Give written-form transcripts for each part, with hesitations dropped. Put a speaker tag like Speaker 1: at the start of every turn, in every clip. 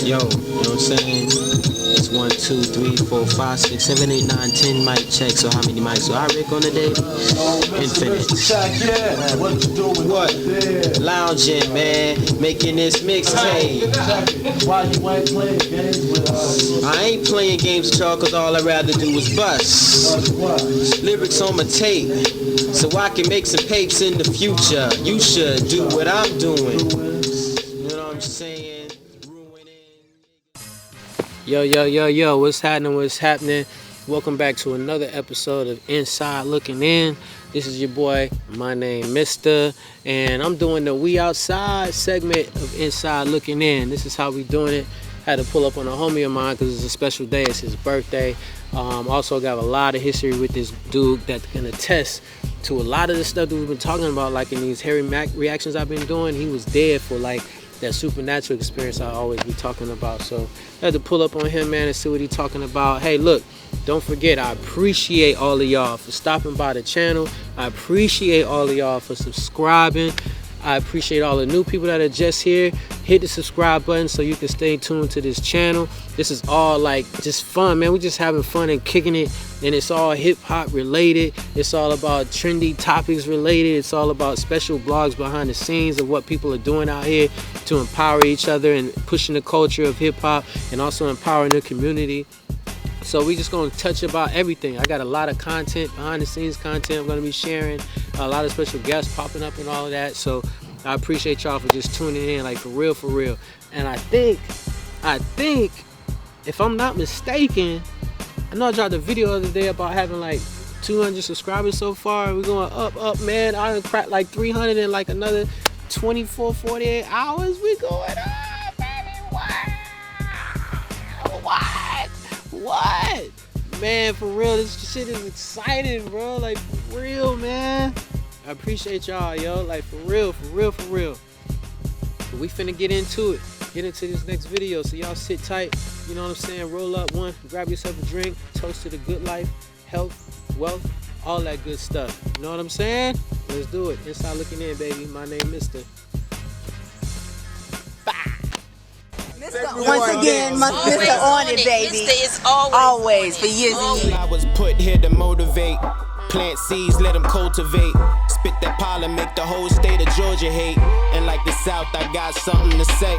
Speaker 1: Yo, you know what I'm saying? It's 1, 2, 3, 4, 5, 6, 7, 8, 9, 10 mic checks. So how many mics do I Rick on the day? Infinite. What? Lounging, man. Making this mixtape.
Speaker 2: Why you ain't playing games with us?
Speaker 1: I ain't playing games with y'all cause all I'd rather do is bust. Lyrics on my tape. So I can make some papes in the future. You should do what I'm doing. You know what I'm saying? Yo, what's happening? Welcome back to another episode of Inside Looking In. This is your boy, Mynamemister, and I'm doing the We Outside segment of Inside Looking In. This is how we doing it. Had to pull up on a homie of mine because it's a special day. It's his birthday. Also got a lot of history with this dude that can attest to a lot of the stuff that we've been talking about, like in these Harry Mack reactions I've been doing. He was there for like that supernatural experience I always be talking about. So I had to pull up on him, man, and see what he's talking about. Hey, look, don't forget, I appreciate all of y'all for stopping by the channel. I appreciate all of y'all for subscribing. I appreciate all the new people that are just here. Hit the subscribe button so you can stay tuned to this channel. This is all like just fun, man. We're just having fun and kicking it, and it's all hip-hop related. It's all about trendy topics related. It's all about special blogs behind the scenes of what people are doing out here to empower each other and pushing the culture of hip-hop and also empowering the community. So we just gonna touch about everything. I got a lot of content, behind the scenes content I'm gonna be sharing, a lot of special guests popping up and all of that. So I appreciate y'all for just tuning in, like for real. And I think, if I'm not mistaken, I know I dropped a video the other day about having like 200 subscribers so far. We're going up, man. I done cracked like 300 in like another 24, 48 hours. We going up, baby. What? Man, for real, this shit is exciting, bro. Like, for real, man. I appreciate y'all, yo. Like, for real. But we finna get into it. Get into this next video. So y'all sit tight. You know what I'm saying? Roll up one. Grab yourself a drink. Toast to the good life, health, wealth, all that good stuff. You know what I'm saying? Let's do it. Inside Looking In, baby. Mynamemister.
Speaker 3: Once again, Mr. On it, baby.
Speaker 4: Mr. is always
Speaker 3: for years and years.
Speaker 5: I was put here to motivate, plant seeds, let them cultivate, spit that pollen, make the whole state of Georgia hate. And like the South, I got something to say.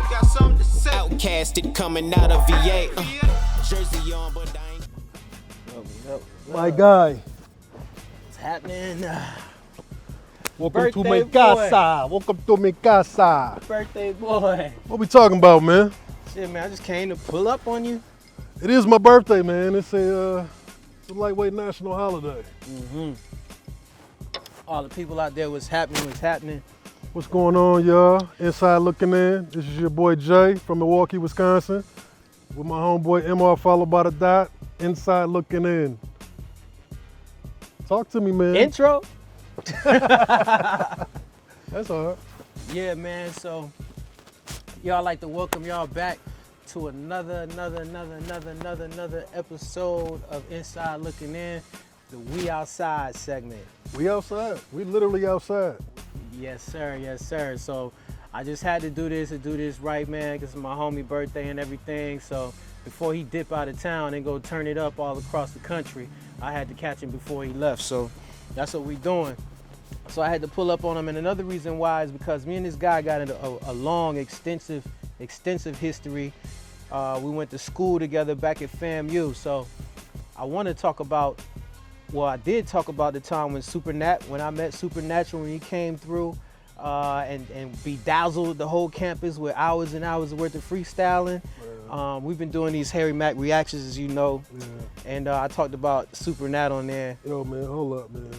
Speaker 5: Outcasted coming out of VA. Jersey on, but I ain't.
Speaker 2: My guy.
Speaker 1: What's happening?
Speaker 2: Welcome to
Speaker 1: Birthday
Speaker 2: my casa. Welcome to my casa.
Speaker 1: Birthday boy.
Speaker 2: What we talking about, man?
Speaker 1: Shit, man, I just came to pull up on you.
Speaker 2: It is my birthday, man. It's a lightweight national holiday.
Speaker 1: All the people out there, what's happening?
Speaker 2: What's going on, y'all? Inside Looking In. This is your boy Jay from Milwaukee, Wisconsin, with my homeboy MR followed by the dot. Inside Looking In. Talk to me, man.
Speaker 1: Intro?
Speaker 2: That's all right.
Speaker 1: Yeah, man, so y'all like to welcome y'all back to another episode of Inside Looking In, the We Outside segment.
Speaker 2: We outside. We literally outside.
Speaker 1: Yes, sir. So I just had to do this right, man, because it's my homie birthday and everything. So before he dip out of town and go turn it up all across the country, I had to catch him before he left. So that's what we doing. So I had to pull up on him, and another reason why is because me and this guy got into a long, extensive history. We went to school together back at FAMU. So I want to talk about, I did talk about the time when I met Supernatural when he came through and bedazzled the whole campus with hours and hours worth of freestyling. We've been doing these Harry Mack reactions, as you know, and I talked about Supernat on there.
Speaker 2: Yo, man, hold up, man.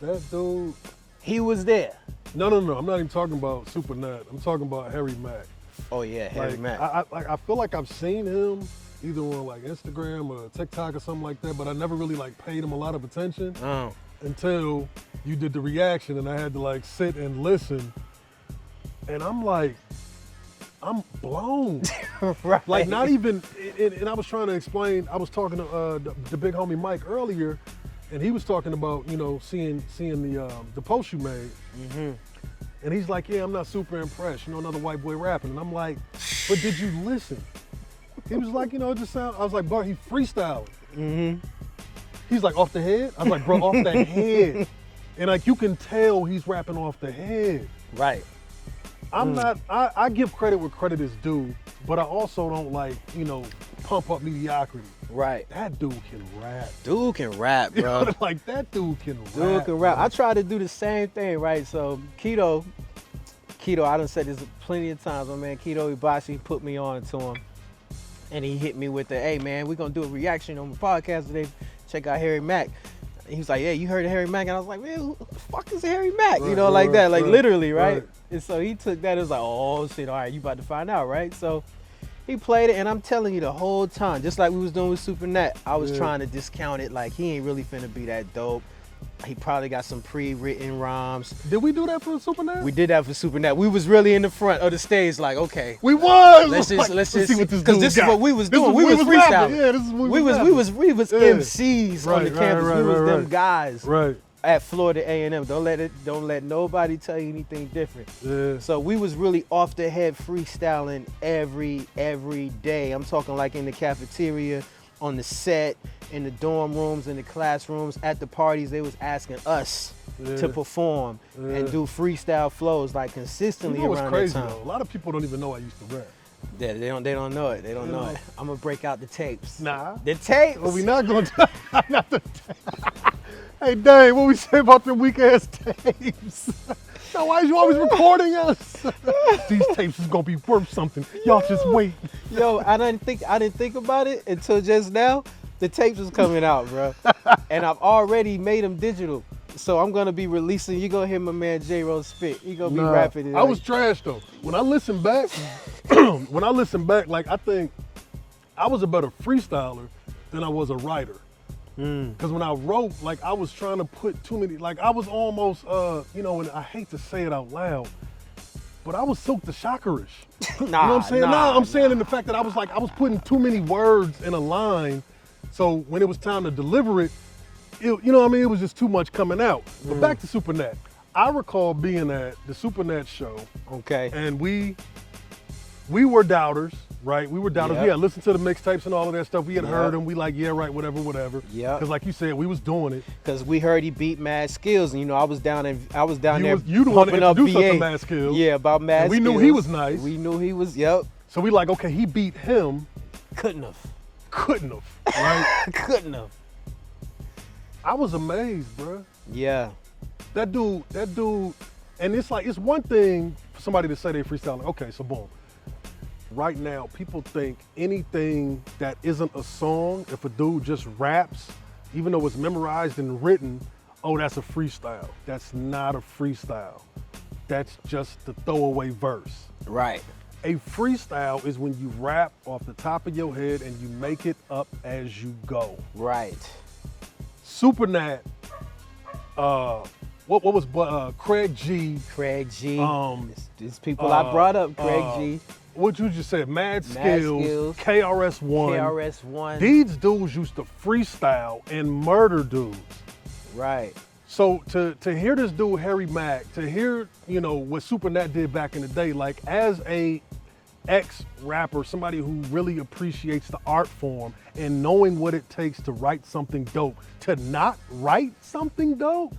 Speaker 2: That dude.
Speaker 1: He was there.
Speaker 2: No. I'm not even talking about Supernat. I'm talking about Harry Mack.
Speaker 1: Oh yeah, Harry Mack.
Speaker 2: I feel like I've seen him either on like Instagram or TikTok or something like that, but I never really like paid him a lot of attention until you did the reaction, and I had to like sit and listen, and I'm like, I'm blown.
Speaker 1: Right.
Speaker 2: Like not even, and I was trying to explain, I was talking to the big homie Mike earlier, and he was talking about, you know, seeing the post you made. And he's like, yeah, I'm not super impressed, you know, another white boy rapping. And I'm like, but did you listen? He was like, you know, it just sound. I was like, bro, he freestyling.
Speaker 1: Mm-hmm.
Speaker 2: He's like, off the head? I was like, bro, off the head. And like, you can tell he's rapping off the head.
Speaker 1: Right.
Speaker 2: I'm not, I give credit where credit is due, but I also don't like, you know, pump up mediocrity.
Speaker 1: Right.
Speaker 2: That dude can rap.
Speaker 1: Dude can rap, bro.
Speaker 2: You know, like, that dude can rap.
Speaker 1: Dude can rap.
Speaker 2: bro.
Speaker 1: I try to do the same thing, right? So Keto, I done said this plenty of times, my man Keto Ibashi put me on to him. And he hit me with the, hey man, we're gonna do a reaction on the podcast today. Check out Harry Mack. And he was like, yeah, you heard of Harry Mack? And I was like, man, who the fuck is Harry Mack?
Speaker 2: Right,
Speaker 1: you know, like that, like literally, right?
Speaker 2: right.
Speaker 1: And so he took that, it was like, oh shit, all right, you about to find out, right? So he played it, and I'm telling you the whole time, just like we was doing with Super Nat, I was trying to discount it, like he ain't really finna be that dope. He probably got some pre-written rhymes.
Speaker 2: Did we do that for Super Nat?
Speaker 1: We did that for Super Nat. We was really in the front of the stage, like, okay.
Speaker 2: We was.
Speaker 1: Let's just
Speaker 2: see what this
Speaker 1: because
Speaker 2: dude
Speaker 1: this
Speaker 2: got.
Speaker 1: is what we was
Speaker 2: This
Speaker 1: doing.
Speaker 2: is
Speaker 1: We was freestyling.
Speaker 2: rapping. Yeah, this is what
Speaker 1: we was
Speaker 2: Yeah.
Speaker 1: MCs on the
Speaker 2: Right,
Speaker 1: campus.
Speaker 2: right,
Speaker 1: we was
Speaker 2: right,
Speaker 1: them
Speaker 2: right.
Speaker 1: guys
Speaker 2: Right.
Speaker 1: at Florida A&M. Don't let nobody tell you anything different.
Speaker 2: Yeah.
Speaker 1: So we was really off the head freestyling every day. I'm talking like in the cafeteria, on the set, in the dorm rooms, in the classrooms, at the parties. They was asking us to perform and do freestyle flows like consistently
Speaker 2: You know what's
Speaker 1: around
Speaker 2: crazy
Speaker 1: that time.
Speaker 2: though? A lot of people don't even know I used to rap.
Speaker 1: Yeah, they don't know it. They don't know
Speaker 2: know.
Speaker 1: it. I'm gonna break out the tapes.
Speaker 2: Nah.
Speaker 1: The tapes.
Speaker 2: But we not going to. Not the Hey, Dave, what we say about them weak ass tapes? Now, why is you always recording us? These tapes is gonna be worth something. Y'all just wait.
Speaker 1: Yo, I didn't think about it until just now. The tapes was coming out, bro, and I've already made them digital. So I'm gonna be releasing. You gonna hear my man J Rose spit. He gonna be rapping it.
Speaker 2: I was trash though. When I listen back, like I think I was a better freestyler than I was a writer. Because when I wrote, like I was trying to put too many, like I was almost, you know, and I hate to say it out loud, but I was Silk the Shockerish. You know what I'm saying? I'm saying in the fact that I was putting too many words in a line. So when it was time to deliver it, you know what I mean? It was just too much coming out. But back to Super Nat. I recall being at the Super Nat show.
Speaker 1: Okay.
Speaker 2: And we were doubters, right? We were doubters.
Speaker 1: Yep.
Speaker 2: We had listened to the mixtapes and all of that stuff. We had
Speaker 1: Yep.
Speaker 2: heard them. We like, yeah, right, whatever.
Speaker 1: Yep.
Speaker 2: Because like you said, we was doing it.
Speaker 1: Because we heard he beat Mad Skills, and you know I was down there
Speaker 2: You the one that
Speaker 1: pumping up
Speaker 2: introduced us
Speaker 1: BA.
Speaker 2: to Mad Skills.
Speaker 1: Yeah, about Mad
Speaker 2: And we
Speaker 1: Skills.
Speaker 2: knew he was nice.
Speaker 1: We knew he was. Yep.
Speaker 2: So we like, okay, he beat him.
Speaker 1: Couldn't have.
Speaker 2: Right?
Speaker 1: Couldn't have.
Speaker 2: I was amazed, bro.
Speaker 1: Yeah.
Speaker 2: That dude, and it's like, it's one thing for somebody to say they freestyling. Okay, so boom. Right now, people think anything that isn't a song, if a dude just raps, even though it's memorized and written, oh, that's a freestyle. That's not a freestyle. That's just the throwaway verse.
Speaker 1: Right.
Speaker 2: A freestyle is when you rap off the top of your head and you make it up as you go.
Speaker 1: Right.
Speaker 2: Super Nat, what was Craig G?
Speaker 1: Craig G. These people
Speaker 2: uh,
Speaker 1: I brought up, Craig G.
Speaker 2: What you just said, Mad Skills, KRS-One.
Speaker 1: KRS-One.
Speaker 2: These dudes used to freestyle and murder dudes.
Speaker 1: Right.
Speaker 2: So to hear this dude, Harry Mack, to hear, you know, what Super Nat did back in the day, like as a ex-rapper, somebody who really appreciates the art form and knowing what it takes to write something dope, to not write something dope.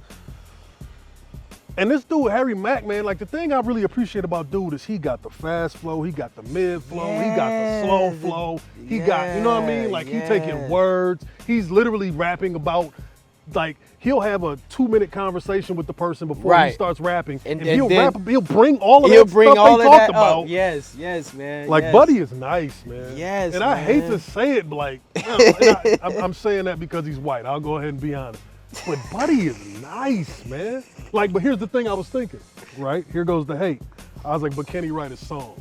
Speaker 2: And this dude, Harry Mack, man, like the thing I really appreciate about dude is he got the fast flow, he got the mid flow, he got the slow flow, he got, you know what I mean? Like he taking words, he's literally rapping about, like he'll have a 2-minute conversation with the person before he starts rapping, and he'll bring all of that stuff they talked about.
Speaker 1: Up. Yes, man.
Speaker 2: Like
Speaker 1: yes.
Speaker 2: Buddy is nice, man.
Speaker 1: Yes,
Speaker 2: and
Speaker 1: man.
Speaker 2: I hate to say it, like, and I'm saying that because he's white. I'll go ahead and be honest. But Buddy is nice, man. Like, but here's the thing I was thinking, right? Here goes the hate. I was like, but can he write a song?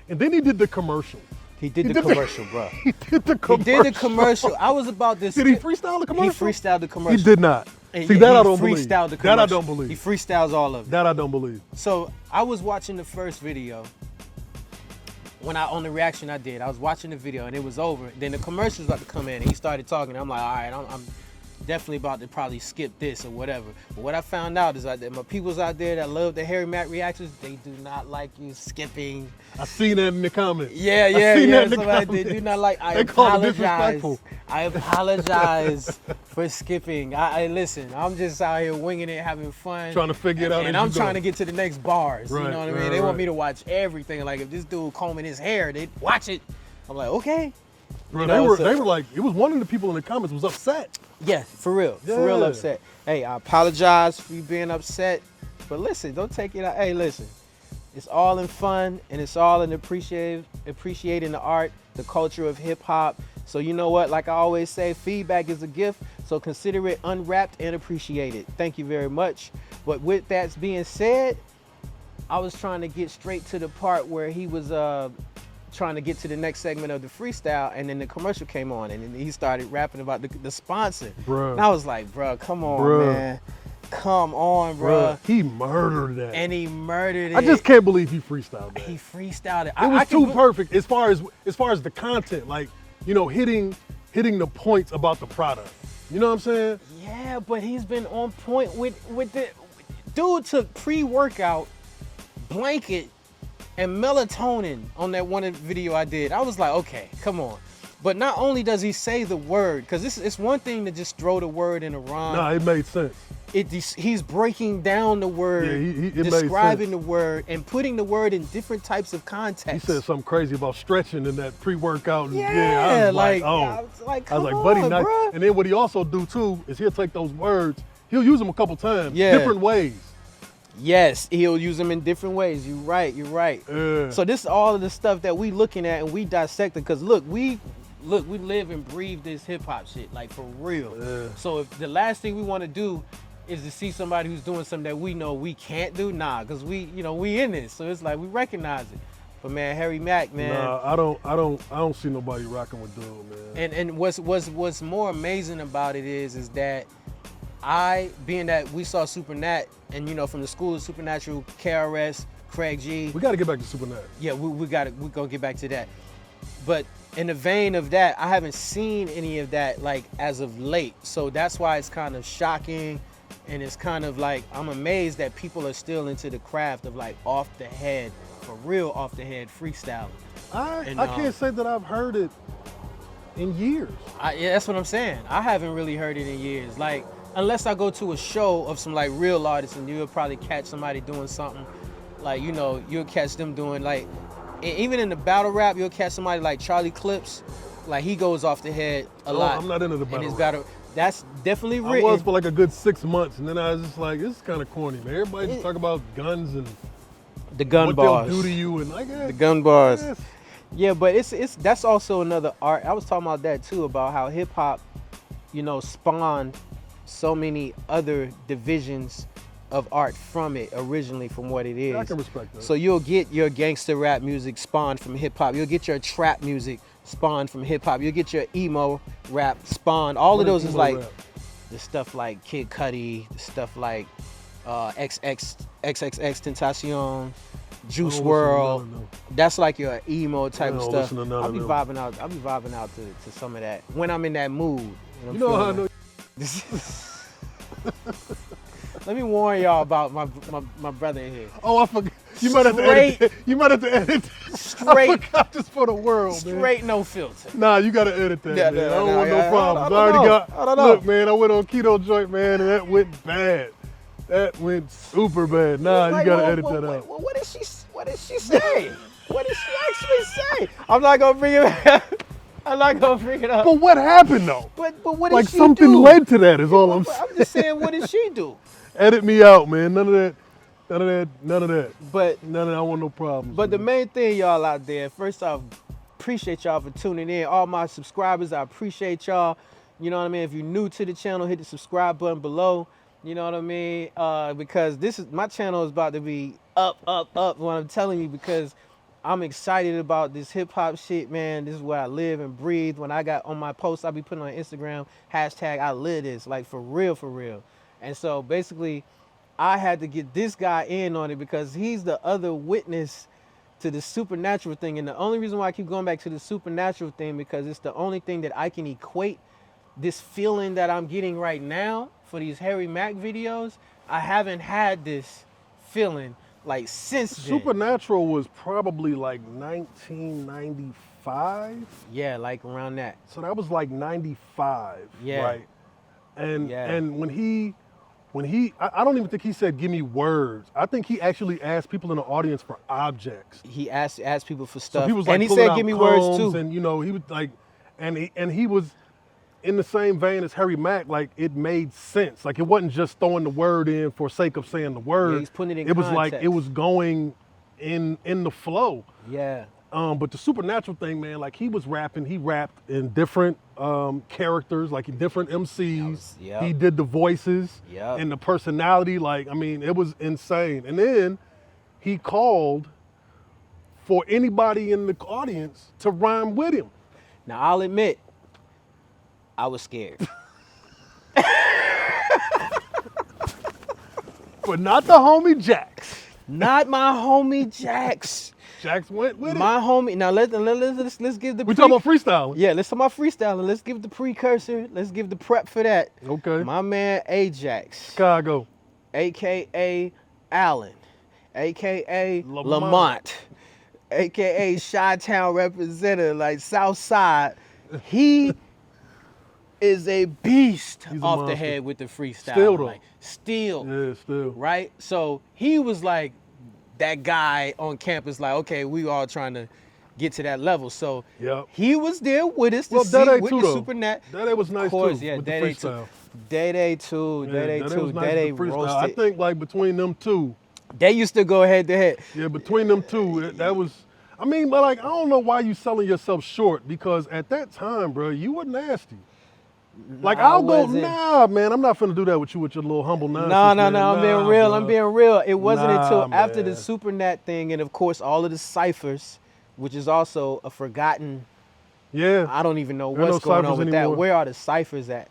Speaker 2: And then he did the commercial.
Speaker 1: He did the commercial, bro.
Speaker 2: He did the commercial.
Speaker 1: He did the commercial. I was about this.
Speaker 2: Did he freestyle the commercial?
Speaker 1: He freestyled the commercial.
Speaker 2: He did not.
Speaker 1: And
Speaker 2: See,
Speaker 1: yeah,
Speaker 2: that
Speaker 1: he
Speaker 2: I don't believe.
Speaker 1: freestyled the
Speaker 2: That I
Speaker 1: commercial.
Speaker 2: don't believe.
Speaker 1: He freestyles all of it.
Speaker 2: That I don't believe.
Speaker 1: So I was watching the first video. On the reaction I did, I was watching the video and it was over. Then the commercial was about to come in and he started talking. I'm like, all right, definitely about to probably skip this or whatever. But what I found out is that my peoples out there that love the Harry Mack reactions, they do not like you skipping.
Speaker 2: I seen that in the comments.
Speaker 1: Yeah. They do not like. I apologize. I apologize for skipping. I listen. I'm just out here winging it, having fun,
Speaker 2: trying to figure it out.
Speaker 1: And I'm trying to get to the next bars.
Speaker 2: Right,
Speaker 1: you know what I mean? They want me to watch everything. Like if this dude combing his hair, they watch it. I'm like, okay.
Speaker 2: Bro, they were like, it was one of the people in the comments was upset.
Speaker 1: Yeah, for real upset. Hey, I apologize for you being upset, but listen, don't take it out. Hey, listen, it's all in fun and it's all in appreciating the art, the culture of hip hop. So you know what? Like I always say, feedback is a gift. So consider it unwrapped and appreciated. Thank you very much. But with that being said, I was trying to get straight to the part where he was trying to get to the next segment of the freestyle, and then the commercial came on, and then he started rapping about the sponsor.
Speaker 2: Bruh.
Speaker 1: And I was like, bro, come on, man. Come on, bro.
Speaker 2: He murdered that.
Speaker 1: And he murdered it.
Speaker 2: I just can't believe he freestyled that.
Speaker 1: He freestyled it.
Speaker 2: It was too perfect as far as the content, like, you know, hitting the points about the product. You know what I'm saying?
Speaker 1: Yeah, but he's been on point with the dude took pre-workout, blanket, and melatonin on that one video I did. I was like, okay, come on. But not only does he say the word, because it's one thing to just throw the word in a rhyme.
Speaker 2: Nah, it made sense.
Speaker 1: He's breaking down the word,
Speaker 2: it
Speaker 1: describing the word, and putting the word in different types of context.
Speaker 2: He said something crazy about stretching in that pre-workout.
Speaker 1: Yeah,
Speaker 2: I was like, buddy, nice.
Speaker 1: Bruh.
Speaker 2: And then what he also do too is he'll take those words, he'll use them a couple times,
Speaker 1: Yeah.
Speaker 2: different ways.
Speaker 1: Yes, he'll use them in different ways. You're right.
Speaker 2: Yeah.
Speaker 1: So this is all of the stuff that we looking at and we dissecting, because look, we live and breathe this hip hop shit, like for real.
Speaker 2: Yeah.
Speaker 1: So if the last thing we want to do is to see somebody who's doing something that we know we can't do, because we in this. So it's like we recognize it. But man, Harry Mack, man.
Speaker 2: Nah, I don't see nobody rocking with dude, man.
Speaker 1: And what's more amazing about it is that being that we saw Supernat, and from the school of Supernatural, KRS, Craig G.
Speaker 2: We got to get back to Supernat.
Speaker 1: Yeah, we're gonna get back to that. But in the vein of that, I haven't seen any of that like as of late. So that's why it's kind of shocking, and it's kind of like I'm amazed that people are still into the craft of like off the head, for real off the head freestyling.
Speaker 2: I can't say that I've heard it in years.
Speaker 1: Yeah, that's what I'm saying. I haven't really heard it in years. Like, unless I go to a show of some like real artists, and you'll probably catch somebody doing something like, you'll catch them doing like, even in the battle rap, you'll catch somebody like Charlie Clips, like he goes off the head a lot.
Speaker 2: I'm not into the battle rap.
Speaker 1: That's definitely written.
Speaker 2: I was for like a good 6 months, and then I was just like, this is kind of corny, man. Everybody just talk about guns and
Speaker 1: the gun
Speaker 2: what
Speaker 1: bars.
Speaker 2: they'll do to you, and like
Speaker 1: the gun bars.
Speaker 2: Yes.
Speaker 1: Yeah, but that's also another art. I was talking about that too, about how hip hop, spawned so many other divisions of art from it originally, from what it is.
Speaker 2: I can respect that.
Speaker 1: So you'll get your gangster rap music spawned from hip hop. You'll get your trap music spawned from hip hop. You'll get your emo rap spawned. All of those is like the stuff like Kid Cudi, the stuff like XXX Tentacion, Juice WRLD. That's like your emo type of stuff. I'll be vibing out to some of that when I'm in that mood.
Speaker 2: You know how I know.
Speaker 1: Let me warn y'all about my brother here.
Speaker 2: Oh, I forgot. You might have to edit that. You might have to edit that.
Speaker 1: Straight.
Speaker 2: I forgot this for the world, man.
Speaker 1: Straight, no filter.
Speaker 2: Nah, you gotta edit that, man. I don't want no problems.
Speaker 1: I don't know.
Speaker 2: Look, man, I went on keto joint, man, and that went bad. That went super bad. Nah, you gotta edit that out.
Speaker 1: What did she say? What did she actually say? I'm not gonna bring it back. I'm not gonna bring it up.
Speaker 2: But what happened though?
Speaker 1: But what did
Speaker 2: like
Speaker 1: she
Speaker 2: something
Speaker 1: do?
Speaker 2: led to that is all I'm saying.
Speaker 1: I'm just saying, what did she do?
Speaker 2: Edit me out, man. None of that.
Speaker 1: But
Speaker 2: none of that. I want no problems.
Speaker 1: But the main thing, y'all out there, first off, appreciate y'all for tuning in. All my subscribers, I appreciate y'all. You know what I mean? If you're new to the channel, hit the subscribe button below. You know what I mean? Because my channel is about to be up. What I'm telling you, because I'm excited about this hip hop shit, man. This is where I live and breathe. When I got on my posts, I be putting on Instagram, hashtag I live this, like for real. And so basically, I had to get this guy in on it because he's the other witness to the supernatural thing. And the only reason why I keep going back to the supernatural thing, because it's the only thing that I can equate this feeling that I'm getting right now for these Harry Mack videos, I haven't had this feeling like since then.
Speaker 2: Supernatural was probably like 1995.
Speaker 1: Yeah, like around that.
Speaker 2: So that was like 95,
Speaker 1: Yeah.
Speaker 2: right? And
Speaker 1: Yeah.
Speaker 2: and when he I don't even think he said give me words. I think he actually asked people in the audience for objects.
Speaker 1: He asked people for
Speaker 2: So
Speaker 1: stuff,
Speaker 2: he was like
Speaker 1: and he
Speaker 2: pulling
Speaker 1: said
Speaker 2: out
Speaker 1: give me words
Speaker 2: poems,
Speaker 1: too.
Speaker 2: and he was like, and he was in the same vein as Harry Mack. Like it made sense. Like it wasn't just throwing the word in for sake of saying the word.
Speaker 1: Yeah, he's putting it in
Speaker 2: It was like
Speaker 1: context.
Speaker 2: it was going in the flow.
Speaker 1: Yeah.
Speaker 2: But the Supernatural thing, man, like he was rapping, he rapped in different characters, like in different MCs.
Speaker 1: Yep.
Speaker 2: He did the voices
Speaker 1: Yep.
Speaker 2: and the personality. Like, I mean, it was insane. And then he called for anybody in the audience to rhyme with him.
Speaker 1: Now I'll admit, I was scared.
Speaker 2: But not the homie Jax.
Speaker 1: Not my homie Jax.
Speaker 2: Jax went with it.
Speaker 1: My homie. Now let's give the.
Speaker 2: We talking about freestyling.
Speaker 1: Yeah, let's talk about freestyling. Let's give the precursor. Let's give the prep for that.
Speaker 2: Okay.
Speaker 1: My man Ajax,
Speaker 2: Chicago.
Speaker 1: aka Allen, aka
Speaker 2: Lamont.
Speaker 1: Lamont, aka Chi-Town representative, like South Side. He is a beast
Speaker 2: He's a
Speaker 1: off the
Speaker 2: monster.
Speaker 1: head with the freestyle.
Speaker 2: Still, though.
Speaker 1: Like, still.
Speaker 2: Yeah, still.
Speaker 1: Right? So he was like that guy on campus, like, okay, we all trying to get to that level. So
Speaker 2: Yep.
Speaker 1: he was there with us to
Speaker 2: Well,
Speaker 1: see
Speaker 2: Day
Speaker 1: with
Speaker 2: too,
Speaker 1: the
Speaker 2: though.
Speaker 1: Supernat.
Speaker 2: That was nice
Speaker 1: Of course,
Speaker 2: too.
Speaker 1: yeah,
Speaker 2: with the
Speaker 1: Day
Speaker 2: freestyle.
Speaker 1: Day too.
Speaker 2: Yeah,
Speaker 1: Day
Speaker 2: that
Speaker 1: too.
Speaker 2: was nice
Speaker 1: Day
Speaker 2: with the freestyle.
Speaker 1: roasted.
Speaker 2: I think like between them two,
Speaker 1: They used to go head to head.
Speaker 2: yeah, between them two, that was. I mean, but like I don't know why you selling yourself short because at that time, bro, you were nasty. Like I'll go, nah, man, I'm not finna do that with you with your little humble nonsense.
Speaker 1: No,
Speaker 2: man.
Speaker 1: I'm being
Speaker 2: Nah,
Speaker 1: real.
Speaker 2: bruh.
Speaker 1: I'm being real. It wasn't
Speaker 2: Nah,
Speaker 1: until after the
Speaker 2: man.
Speaker 1: Supernat thing, and of course all of the ciphers, which is also a forgotten.
Speaker 2: Yeah.
Speaker 1: I don't even know
Speaker 2: There are
Speaker 1: what's
Speaker 2: no
Speaker 1: going on
Speaker 2: ciphers
Speaker 1: with
Speaker 2: anymore.
Speaker 1: that. Where are the ciphers at?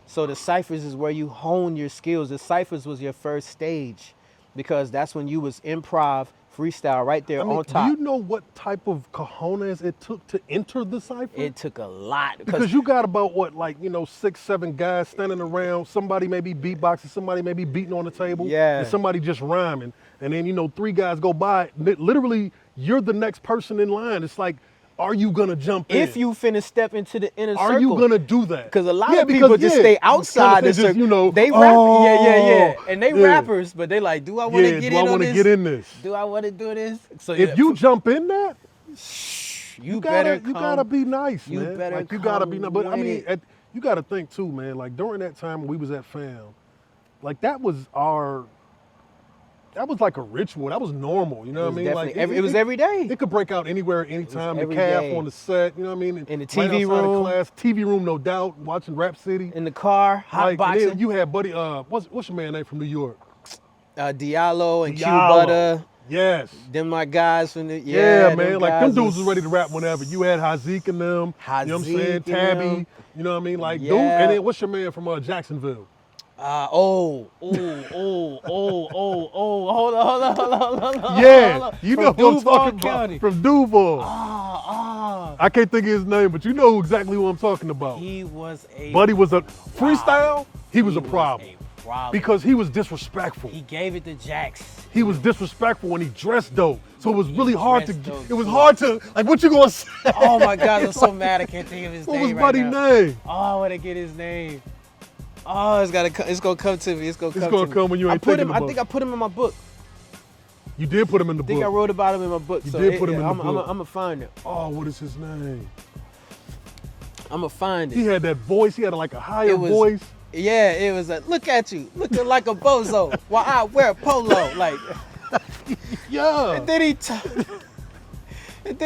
Speaker 1: So the ciphers is where you hone your skills. The ciphers was your first stage because that's when you was improv, freestyle right there
Speaker 2: I mean,
Speaker 1: on top.
Speaker 2: do you know what type of cojones it took to enter the cipher?
Speaker 1: It took a lot
Speaker 2: Because you got about what, like, 6, 7 guys standing around. Somebody may be beatboxing, somebody may be beating on the table,
Speaker 1: Yeah.
Speaker 2: and somebody just rhyming. And then 3 guys go by. Literally, you're the next person in line. It's like, are you gonna jump in?
Speaker 1: if you finna step into the inner circle.
Speaker 2: Are you gonna do that?
Speaker 1: Because a lot
Speaker 2: Yeah,
Speaker 1: of people
Speaker 2: because,
Speaker 1: just
Speaker 2: yeah,
Speaker 1: stay outside the
Speaker 2: kinda say just,
Speaker 1: circle. They rap, yeah. And they
Speaker 2: yeah.
Speaker 1: rappers, but they like, do I want to
Speaker 2: Yeah,
Speaker 1: get
Speaker 2: do I
Speaker 1: in on
Speaker 2: want to
Speaker 1: this?
Speaker 2: get in this?
Speaker 1: Do I want to do this? So
Speaker 2: If you jump in that,
Speaker 1: you
Speaker 2: you
Speaker 1: come.
Speaker 2: gotta be nice,
Speaker 1: you
Speaker 2: man.
Speaker 1: better
Speaker 2: Like you gotta be
Speaker 1: come
Speaker 2: nice. But I
Speaker 1: with
Speaker 2: mean,
Speaker 1: it.
Speaker 2: you gotta think too, man. Like during that time when we was at FAM, like that was like a ritual. That was normal. You know what I mean? Like
Speaker 1: It was every day.
Speaker 2: It could break out anywhere, anytime. The
Speaker 1: every
Speaker 2: calf
Speaker 1: day.
Speaker 2: on the set. You know what I mean?
Speaker 1: In the
Speaker 2: Right
Speaker 1: TV
Speaker 2: outside of
Speaker 1: room.
Speaker 2: class, TV room, no doubt. Watching Rap City.
Speaker 1: In the car, hot
Speaker 2: Like, and
Speaker 1: boxing.
Speaker 2: then you had Buddy. What's your man name from New York?
Speaker 1: Diallo and Q
Speaker 2: Diallo.
Speaker 1: Butter.
Speaker 2: Yes.
Speaker 1: Them my guys from the
Speaker 2: Yeah,
Speaker 1: them
Speaker 2: man. Like them
Speaker 1: guys
Speaker 2: dudes was ready to rap whenever. You had Hazik and them. You know what I'm saying?
Speaker 1: Hazik and
Speaker 2: Tabby.
Speaker 1: them.
Speaker 2: You know what I mean? Like dude.
Speaker 1: Yeah.
Speaker 2: And then what's your man from Jacksonville?
Speaker 1: Hold on.
Speaker 2: Yeah, you know
Speaker 1: From
Speaker 2: who I'm
Speaker 1: Duval
Speaker 2: talking
Speaker 1: County.
Speaker 2: about. From Duval.
Speaker 1: Ah.
Speaker 2: I can't think of his name, but you know exactly who I'm talking about.
Speaker 1: He was a
Speaker 2: Buddy was a freestyle. He was a problem
Speaker 1: a problem.
Speaker 2: because he was disrespectful.
Speaker 1: He gave it to Jax.
Speaker 2: He was disrespectful when he dressed dope. So it was really hard to.
Speaker 1: dressed dope,
Speaker 2: It was
Speaker 1: too.
Speaker 2: hard to like. What you gonna say?
Speaker 1: Oh my God, I'm so mad I can't think of his
Speaker 2: What
Speaker 1: name
Speaker 2: was
Speaker 1: right
Speaker 2: Buddy's
Speaker 1: now.
Speaker 2: name?
Speaker 1: Oh, I want to get his name. Oh, it's gonna come to me. It's gonna
Speaker 2: come when you ain't thinking
Speaker 1: I
Speaker 2: about
Speaker 1: think I put him in my book.
Speaker 2: You did put him in the
Speaker 1: I think I
Speaker 2: book.
Speaker 1: wrote about him in my book.
Speaker 2: You
Speaker 1: so
Speaker 2: did put him in the
Speaker 1: I'm
Speaker 2: book.
Speaker 1: gonna find it.
Speaker 2: Oh, what is his name?
Speaker 1: I'm gonna find
Speaker 2: He
Speaker 1: it.
Speaker 2: had that voice. He had like a higher
Speaker 1: It was-
Speaker 2: voice.
Speaker 1: Yeah, it was a look at you, looking like a bozo while I wear a polo. Like,
Speaker 2: Yeah.
Speaker 1: and then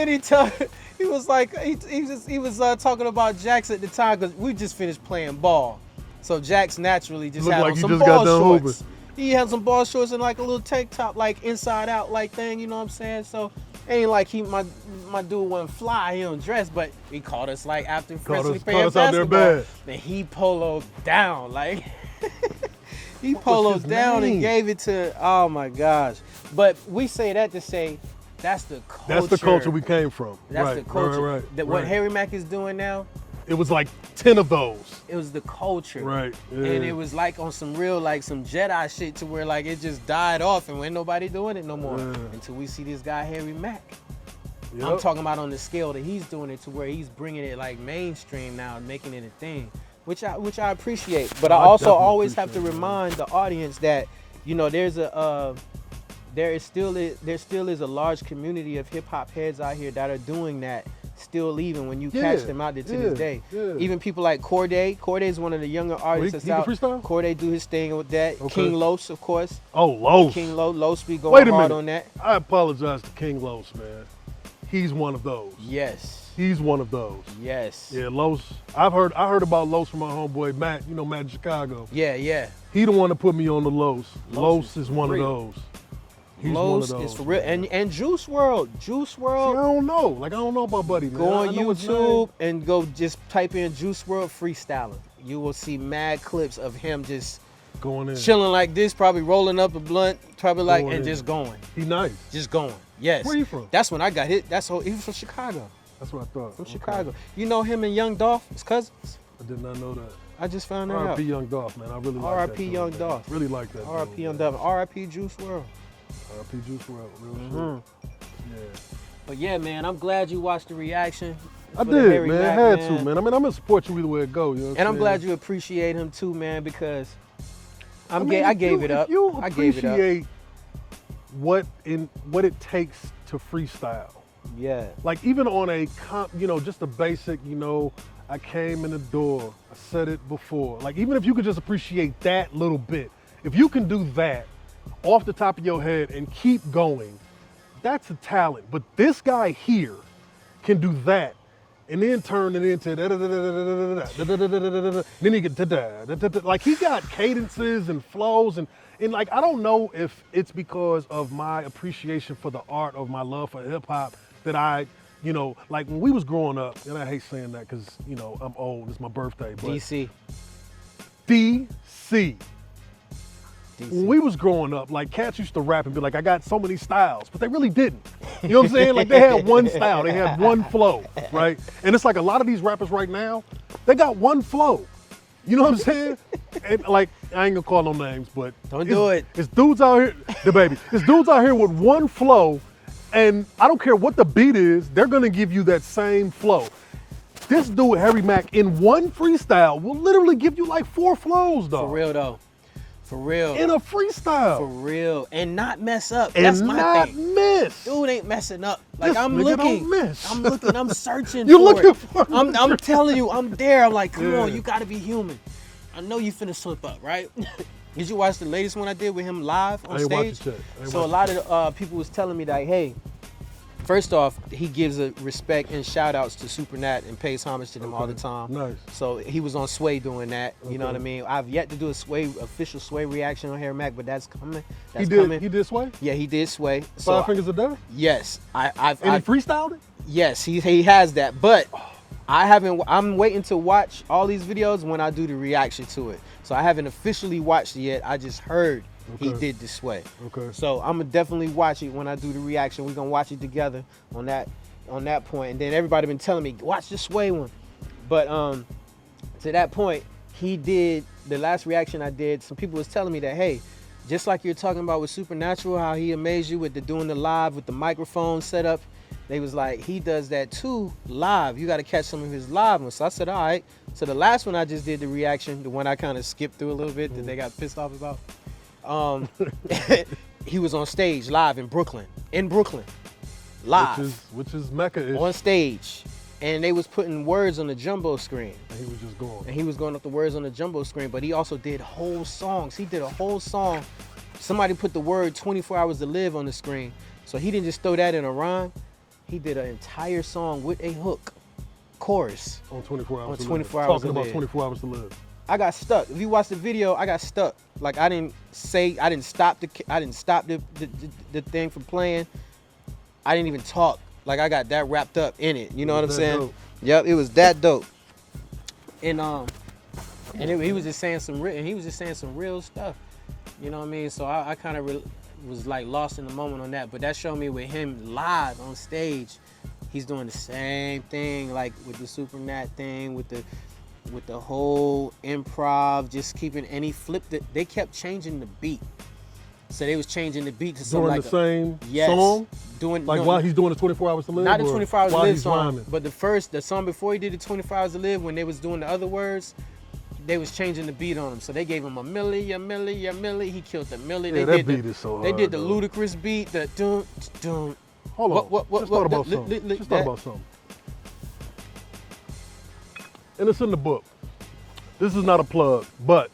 Speaker 1: he was like, he was talking about Jax at the time because we just finished playing ball. So Jax naturally just
Speaker 2: Looked
Speaker 1: had
Speaker 2: like
Speaker 1: on
Speaker 2: he
Speaker 1: some
Speaker 2: just got
Speaker 1: ball
Speaker 2: done
Speaker 1: shorts. He had some ball shorts and like a little tank top, like inside out, like thing. You know what I'm saying? So ain't like my dude wasn't fly. He don't dress, but he caught us like after freshly playing
Speaker 2: caught us out there
Speaker 1: basketball.
Speaker 2: bad.
Speaker 1: And he poloed down like. He
Speaker 2: What was his
Speaker 1: poloed down
Speaker 2: name?
Speaker 1: and gave it to. Oh my gosh! But we say that to say that's the culture.
Speaker 2: That's the culture we came from.
Speaker 1: That's
Speaker 2: right,
Speaker 1: the culture.
Speaker 2: Right.
Speaker 1: That what
Speaker 2: right.
Speaker 1: Harry Mack is doing now.
Speaker 2: It was like 10 of those.
Speaker 1: It was the culture.
Speaker 2: Right. Yeah.
Speaker 1: And it was like on some real, like some Jedi shit to where like it just died off and ain't nobody doing it no more until we see this guy, Harry Mack. Yep. I'm talking about on the scale that he's doing it to where he's bringing it like mainstream now and making it a thing, which I appreciate. But I also always have to remind the audience that, you know, there still is a large community of hip hop heads out here that are doing that. Still even when you catch them out there to this day. Yeah. Even people like Corday. Corday is one of the younger artists that's out.
Speaker 2: Freestyle?
Speaker 1: Corday do his thing with that. Okay. King Los, of course.
Speaker 2: Oh, Los.
Speaker 1: King Los be going hard on that.
Speaker 2: I apologize to King Los, man. He's one of those.
Speaker 1: Yes.
Speaker 2: He's one of those.
Speaker 1: Yes.
Speaker 2: Yeah, Los. I heard about Los from my homeboy Matt. You know Matt in Chicago.
Speaker 1: Yeah, yeah.
Speaker 2: He the one that put me on the Los. Los is one of those. He's
Speaker 1: Los is for real. And Juice WRLD. Juice WRLD.
Speaker 2: See, I don't know. Like, I don't know about Buddy, man.
Speaker 1: Go on YouTube and go just type in Juice WRLD freestyling. You will see mad clips of him just
Speaker 2: going in,
Speaker 1: chilling like this, probably rolling up a blunt, probably like, and just going.
Speaker 2: He nice.
Speaker 1: Just going. Yes.
Speaker 2: Where you from?
Speaker 1: That's when I got hit. He was from Chicago.
Speaker 2: That's what I thought.
Speaker 1: From Chicago. You know him and Young Dolph, his cousins?
Speaker 2: I did not know that.
Speaker 1: I just found that out.
Speaker 2: R.I.P. Young Dolph, man. I really like that.
Speaker 1: R.I.P. Young Dolph.
Speaker 2: Really like that.
Speaker 1: R.I.P. Young Dolph. R.I.P. Juice WRLD.
Speaker 2: R.I.P. Juice WRLD. Real shit. Yeah.
Speaker 1: But yeah, man, I'm glad you watched the reaction.
Speaker 2: I did, man. I had to, man. I mean, I'm gonna support you either way it goes. You know
Speaker 1: and I'm glad you appreciate him too, man, because I gave it up.
Speaker 2: If you appreciate what it takes to freestyle.
Speaker 1: Yeah.
Speaker 2: Like even on a, just a basic, I came in the door, I said it before. Like even if you could just appreciate that little bit, if you can do that off the top of your head and keep going, that's a talent. But this guy here can do that and then turn it into then he get like he got cadences and flows and like I don't know if it's because of my appreciation for the art of my love for hip hop that I, like when we was growing up, and I hate saying that because I'm old, it's my birthday, but
Speaker 1: DC.
Speaker 2: When we was growing up, like cats used to rap and be like, I got so many styles, but they really didn't. You know what I'm saying? Like they had one style, they had one flow, right? And it's like a lot of these rappers right now, they got one flow. You know what I'm saying? And like, I ain't gonna call no names, but
Speaker 1: don't do it.
Speaker 2: It's dudes out here, it's dudes out here with one flow, and I don't care what the beat is, they're gonna give you that same flow. This dude, Harry Mack, in one freestyle will literally give you like 4 flows, though.
Speaker 1: For real, though. For real.
Speaker 2: In a freestyle.
Speaker 1: For real. And not mess up.
Speaker 2: And
Speaker 1: that's my
Speaker 2: not
Speaker 1: thing.
Speaker 2: miss.
Speaker 1: Dude ain't messing up. Like
Speaker 2: this
Speaker 1: I'm
Speaker 2: nigga
Speaker 1: looking.
Speaker 2: Don't miss.
Speaker 1: I'm looking. I'm searching
Speaker 2: You're
Speaker 1: for
Speaker 2: looking
Speaker 1: it.
Speaker 2: for it.
Speaker 1: I'm telling you, I'm there. I'm like, come
Speaker 2: Yeah.
Speaker 1: on, you gotta be human. I know you finna slip up, right? Did you watch the latest one I did with him live on stage? So a lot of people was telling me that, hey, first off, he gives a respect and shout outs to Supernat and pays homage to them all the time.
Speaker 2: Nice.
Speaker 1: So he was on Sway doing that. You know what I mean? I've yet to do a official Sway reaction on Harry Mack, but that's coming. That's coming.
Speaker 2: He did Sway?
Speaker 1: Yeah, he did Sway.
Speaker 2: Five Fingers of Death?
Speaker 1: Yes.
Speaker 2: And he freestyled it?
Speaker 1: Yes, he has that. But I'm waiting to watch all these videos when I do the reaction to it. So I haven't officially watched it yet. I just heard he did this Sway. Okay. So I'm gonna definitely watch it when I do the reaction. We're gonna watch it together on that point. And then everybody been telling me, watch the Sway one. But to that point, he did the last reaction I did, some people was telling me that, hey, just like you're talking about with Supernatural, how he amazed you with doing the live with the microphone set up. They was like, he does that too live. You got to catch some of his live ones. So I said, all right. So the last one I just did the reaction, the one I kind of skipped through a little bit that they got pissed off about. He was on stage live in Brooklyn, live.
Speaker 2: Which is Mecca-ish.
Speaker 1: On stage. And they was putting words on the jumbo screen.
Speaker 2: And he was just going.
Speaker 1: And he was going up the words on the jumbo screen, but he also did whole songs. He did a whole song. Somebody put the word 24 Hours to Live on the screen. So he didn't just throw that in a rhyme. He did an entire song with a hook, chorus.
Speaker 2: On 24 Hours
Speaker 1: on
Speaker 2: to
Speaker 1: 24
Speaker 2: Live.
Speaker 1: Hours
Speaker 2: Talking
Speaker 1: to
Speaker 2: about
Speaker 1: live.
Speaker 2: 24 Hours to Live.
Speaker 1: I got stuck. If you watch the video, I got stuck. Like I didn't stop the thing from playing. I didn't even talk. Like I got that wrapped up in it. You know what I'm saying?
Speaker 2: Dope.
Speaker 1: Yep, it was that dope. And he was just saying some real stuff. You know what I mean? So I kind of was like lost in the moment on that. But that showed me with him live on stage, he's doing the same thing, like with the Supernat thing, with the with the whole improv, just keeping any flip that they kept changing the beat. So they was changing the beat to something
Speaker 2: During
Speaker 1: like
Speaker 2: the same
Speaker 1: yes,
Speaker 2: song?
Speaker 1: doing
Speaker 2: Like while he's doing the 24 Hours to Live?
Speaker 1: not the
Speaker 2: or
Speaker 1: 24 Hours to
Speaker 2: while
Speaker 1: Live
Speaker 2: he's
Speaker 1: song,
Speaker 2: rhyming?
Speaker 1: but the song before he did the 24 Hours to Live, when they was doing the other words, they was changing the beat on him. So they gave him a milli, a milli, a milli. He killed the milli.
Speaker 2: Yeah, that beat is so hard.
Speaker 1: They did the
Speaker 2: though.
Speaker 1: ludicrous beat, the dun dun.
Speaker 2: Hold on. Just thought about something. Just thought
Speaker 1: that-
Speaker 2: about something. And it's in the book. This is not a plug, but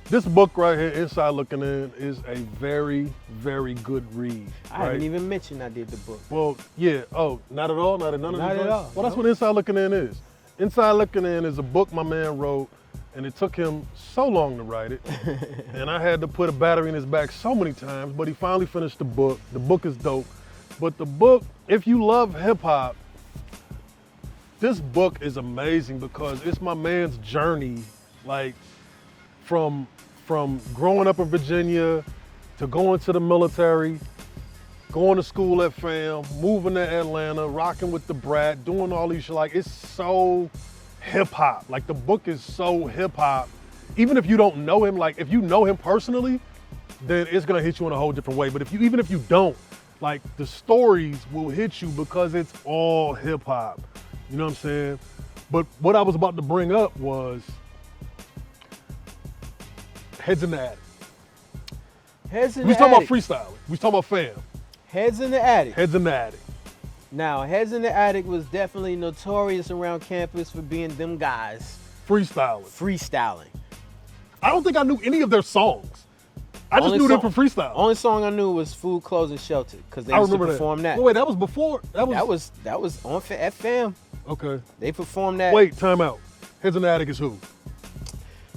Speaker 2: this book right here, Inside Looking In, is a very, very good read.
Speaker 1: I haven't even mentioned I did the book.
Speaker 2: Well, yeah. Oh, not at all? Not at none of
Speaker 1: Not
Speaker 2: these
Speaker 1: at
Speaker 2: joints?
Speaker 1: all,
Speaker 2: Well, that's
Speaker 1: no.
Speaker 2: what Inside Looking In is. Inside Looking In is a book my man wrote, and it took him so long to write it. And I had to put a battery in his back so many times, but he finally finished the book. The book is dope. But the book, if you love hip hop, this book is amazing because it's my man's journey, like from growing up in Virginia to going to the military, going to school at FAM, moving to Atlanta, rocking with the Brat, doing all these shit. Like, it's so hip hop. Like, the book is so hip hop. Even if you don't know him, like if you know him personally, then it's gonna hit you in a whole different way. But even if you don't, like, the stories will hit you because it's all hip hop. You know what I'm saying? But what I was about to bring up was Heads in the Attic.
Speaker 1: Heads in
Speaker 2: We was
Speaker 1: the
Speaker 2: talking about
Speaker 1: Attic.
Speaker 2: freestyling. We was talking about fam.
Speaker 1: Heads in the Attic.
Speaker 2: Heads in the Attic.
Speaker 1: Now, Heads in the Attic was definitely notorious around campus for being them guys
Speaker 2: Freestyling.
Speaker 1: freestyling.
Speaker 2: I don't think I knew any of their songs. I just
Speaker 1: Only
Speaker 2: knew them
Speaker 1: song-
Speaker 2: from freestyle.
Speaker 1: Only song I knew was Food, Clothes, and Shelter because they
Speaker 2: I
Speaker 1: used to
Speaker 2: remember
Speaker 1: perform that.
Speaker 2: Well, wait, that was before. That was
Speaker 1: on at FAM.
Speaker 2: okay.
Speaker 1: They performed that.
Speaker 2: Wait, time out. Heads in the Attic is who?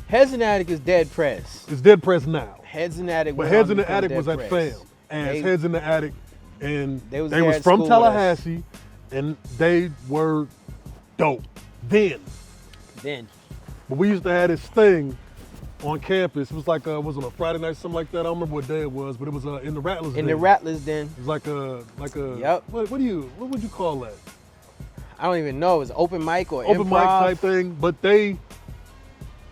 Speaker 1: Heads in the Attic is Dead Press.
Speaker 2: It's Dead Press now.
Speaker 1: Heads in the Attic.
Speaker 2: But
Speaker 1: went
Speaker 2: Heads
Speaker 1: on
Speaker 2: in the
Speaker 1: before
Speaker 2: Attic
Speaker 1: Dead
Speaker 2: was at
Speaker 1: Press.
Speaker 2: FAM. And
Speaker 1: They-
Speaker 2: Heads in the Attic, and
Speaker 1: They was
Speaker 2: they
Speaker 1: there
Speaker 2: was
Speaker 1: at
Speaker 2: from
Speaker 1: school with us.
Speaker 2: Tallahassee, and they were dope then.
Speaker 1: Then
Speaker 2: But we used to have this thing on campus. It was like was on a Friday night, something like that. I don't remember what day it was, but it was in the Rattlers.
Speaker 1: in
Speaker 2: Den.
Speaker 1: the Rattlers Den.
Speaker 2: It was like a
Speaker 1: Yep.
Speaker 2: What would you call that?
Speaker 1: I don't even know. It was open mic or
Speaker 2: Open mic
Speaker 1: improv.
Speaker 2: type thing, but they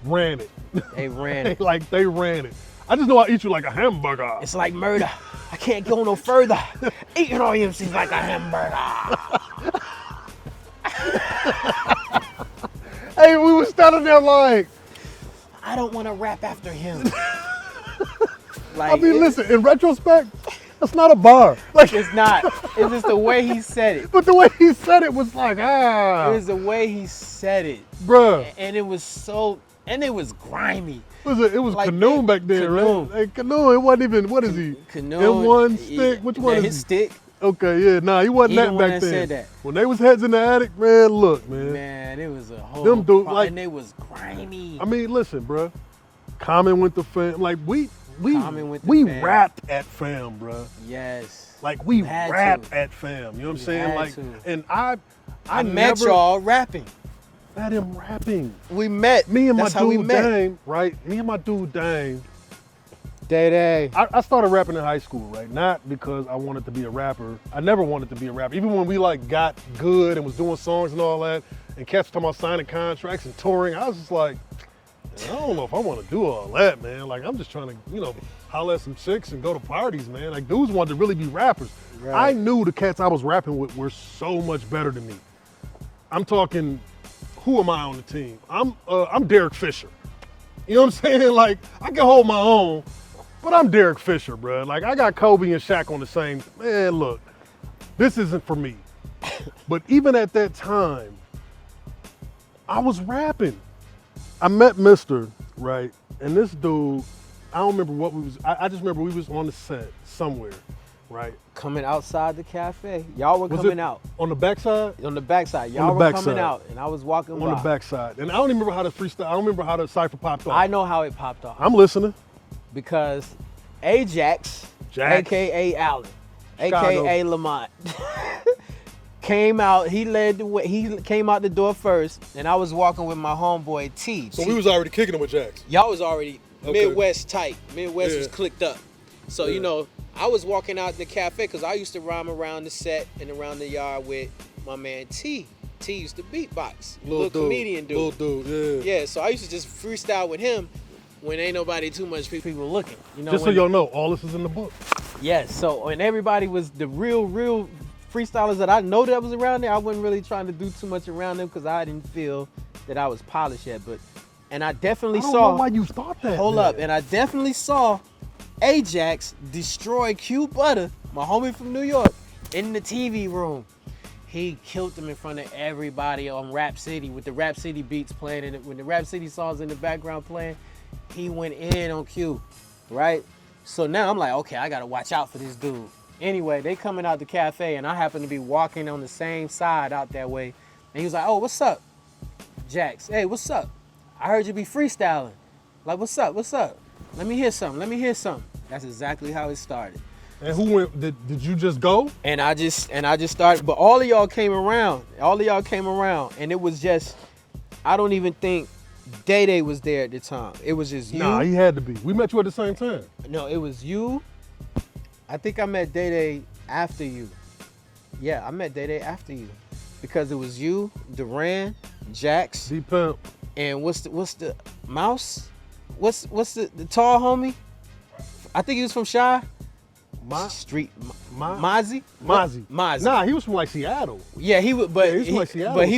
Speaker 2: ran it.
Speaker 1: They ran it.
Speaker 2: They ran it. I just know I eat you like a hamburger.
Speaker 1: It's like murder. I can't go no further. Eating all MCs like a hamburger.
Speaker 2: Hey, we was standing there like,
Speaker 1: I don't want to rap after him.
Speaker 2: I mean, listen, in retrospect, that's not a bar. Like,
Speaker 1: It's not. It's just the way he said it.
Speaker 2: but the way he said it was like,
Speaker 1: It was the way he said it.
Speaker 2: bruh.
Speaker 1: And it was so, and it was grimy.
Speaker 2: It was
Speaker 1: Like,
Speaker 2: Canoe back then,
Speaker 1: Canoe.
Speaker 2: right? Hey, Canoe, it wasn't even, what is he?
Speaker 1: Canoe.
Speaker 2: M1 stick? Which one
Speaker 1: yeah,
Speaker 2: is
Speaker 1: his
Speaker 2: he?
Speaker 1: stick.
Speaker 2: Okay, yeah, nah, he wasn't
Speaker 1: He
Speaker 2: that
Speaker 1: the one
Speaker 2: back
Speaker 1: that
Speaker 2: then.
Speaker 1: said that.
Speaker 2: When they was Heads in the Attic, man, look, man.
Speaker 1: Man, it was a whole.
Speaker 2: Them dudes, like-
Speaker 1: and it was grimy.
Speaker 2: I mean, listen, bruh. Common went to FAM. Like, we
Speaker 1: Common went to FAM.
Speaker 2: rapped at FAM, bruh.
Speaker 1: Yes.
Speaker 2: Like, we
Speaker 1: Had
Speaker 2: rapped
Speaker 1: to.
Speaker 2: at FAM. You know what I'm
Speaker 1: You
Speaker 2: saying?
Speaker 1: had
Speaker 2: Like,
Speaker 1: to.
Speaker 2: and I
Speaker 1: I met
Speaker 2: never
Speaker 1: y'all rapping.
Speaker 2: met him rapping.
Speaker 1: We met.
Speaker 2: Me and
Speaker 1: That's
Speaker 2: my
Speaker 1: how we
Speaker 2: dude
Speaker 1: met.
Speaker 2: Dame, right? Me and my dude Dame.
Speaker 1: Day.
Speaker 2: I started rapping in high school, right? Not because I wanted to be a rapper. I never wanted to be a rapper. Even when we like got good and was doing songs and all that, and cats talking about signing contracts and touring, I was just like, I don't know if I want to do all that, man. Like, I'm just trying to, holler at some chicks and go to parties, man. Like, dudes wanted to really be rappers.
Speaker 1: Right.
Speaker 2: I knew the cats I was rapping with were so much better than me. I'm talking, who am I on the team? I'm Derek Fisher. You know what I'm saying? Like, I can hold my own, but I'm Derek Fisher, bro. Like, I got Kobe and Shaq on the same, man, look, this isn't for me. But even at that time, I was rapping. I met Mister, right? And this dude, I don't remember what we was, I just remember we was on the set somewhere, right?
Speaker 1: Coming outside the cafe. Y'all were
Speaker 2: Was
Speaker 1: coming
Speaker 2: it
Speaker 1: out.
Speaker 2: on the backside?
Speaker 1: On the backside.
Speaker 2: On
Speaker 1: Y'all
Speaker 2: the
Speaker 1: were
Speaker 2: backside.
Speaker 1: coming out. And I was walking
Speaker 2: On
Speaker 1: by.
Speaker 2: the backside. And I don't even remember how the freestyle, I don't remember how the cipher popped off.
Speaker 1: I know how it popped off.
Speaker 2: I'm listening.
Speaker 1: Because Ajax,
Speaker 2: Jax.
Speaker 1: a.k.a. Allen,
Speaker 2: Chicago.
Speaker 1: a.k.a. Lamont, came out. He led the way. He came out the door first, and I was walking with my homeboy T.
Speaker 2: So we was already kicking him with Jax.
Speaker 1: Y'all was already
Speaker 2: Okay.
Speaker 1: Midwest tight. Midwest was
Speaker 2: Yeah.
Speaker 1: clicked up. So,
Speaker 2: Yeah.
Speaker 1: I was walking out the cafe because I used to rhyme around the set and around the yard with my man T. T used to beatbox. Little comedian dude.
Speaker 2: Little dude, yeah.
Speaker 1: Yeah, so I used to just freestyle with him when ain't nobody too much people looking. You know,
Speaker 2: Just so y'all know, all this is in the book.
Speaker 1: Yes, so when everybody was the real freestylers that I know that was around there, I wasn't really trying to do too much around them because I didn't feel that I was polished yet. And I definitely
Speaker 2: I don't
Speaker 1: saw.
Speaker 2: know why you thought that.
Speaker 1: Hold
Speaker 2: man.
Speaker 1: up, and I definitely saw Ajax destroy Q Butter, my homie from New York, in the TV room. He killed him in front of everybody on Rap City with the Rap City beats playing, and when the Rap City songs in the background playing, he went in on Q, right? So now I'm like, okay, I gotta watch out for this dude. Anyway, they coming out the cafe, and I happen to be walking on the same side out that way, and he was like, oh, what's up, Jax? Hey, what's up? I heard you be freestyling. Like, what's up? What's up? Let me hear something. That's exactly how it started.
Speaker 2: And who went? Did you just go?
Speaker 1: And I just started, but all of y'all came around. And it was just, I don't even think Day Day was there at the time. It was just you.
Speaker 2: Nah, he had to be. We met you at the same time.
Speaker 1: No, it was you. I think I met Day Day after you. Yeah, I met Day Day after you. Because it was you, Duran, Jax,
Speaker 2: D-Pimp.
Speaker 1: and what's the Mouse? What's the tall homie? I think he was from Shy. Street Mozzie? Mozzie.
Speaker 2: Nah, he was from like Seattle.
Speaker 1: Yeah, he was, but
Speaker 2: Yeah, he was from like Seattle.
Speaker 1: but he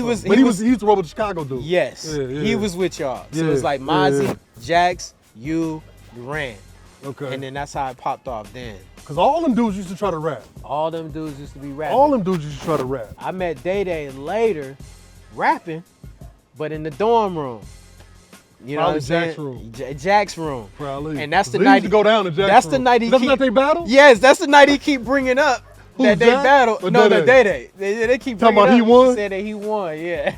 Speaker 2: used to roll with the Chicago dude.
Speaker 1: Yes,
Speaker 2: Yeah, yeah.
Speaker 1: he was with y'all. So
Speaker 2: Yeah,
Speaker 1: it was like Mozzie,
Speaker 2: yeah.
Speaker 1: Jax, you, Duran,
Speaker 2: Okay.
Speaker 1: and then that's how it popped off. Then
Speaker 2: Cause all them dudes used to try to rap.
Speaker 1: all them dudes used to be rapping.
Speaker 2: All them dudes used to try to rap.
Speaker 1: I met Day Day later, rapping, but in the dorm room. You know what I'm saying?
Speaker 2: Jack's room.
Speaker 1: Jack's room.
Speaker 2: Probably.
Speaker 1: And that's the
Speaker 2: They
Speaker 1: night
Speaker 2: used to go down to Jack's
Speaker 1: That's
Speaker 2: room.
Speaker 1: the night he
Speaker 2: That's
Speaker 1: keep,
Speaker 2: not they battle?
Speaker 1: Yes, that's the night he keep bringing up.
Speaker 2: Who's
Speaker 1: that they
Speaker 2: Jack
Speaker 1: battle.
Speaker 2: or
Speaker 1: No,
Speaker 2: Day
Speaker 1: the
Speaker 2: Day?
Speaker 1: Day Day. They keep
Speaker 2: Talking
Speaker 1: bringing
Speaker 2: about he
Speaker 1: up.
Speaker 2: won?
Speaker 1: Said that he won, yeah.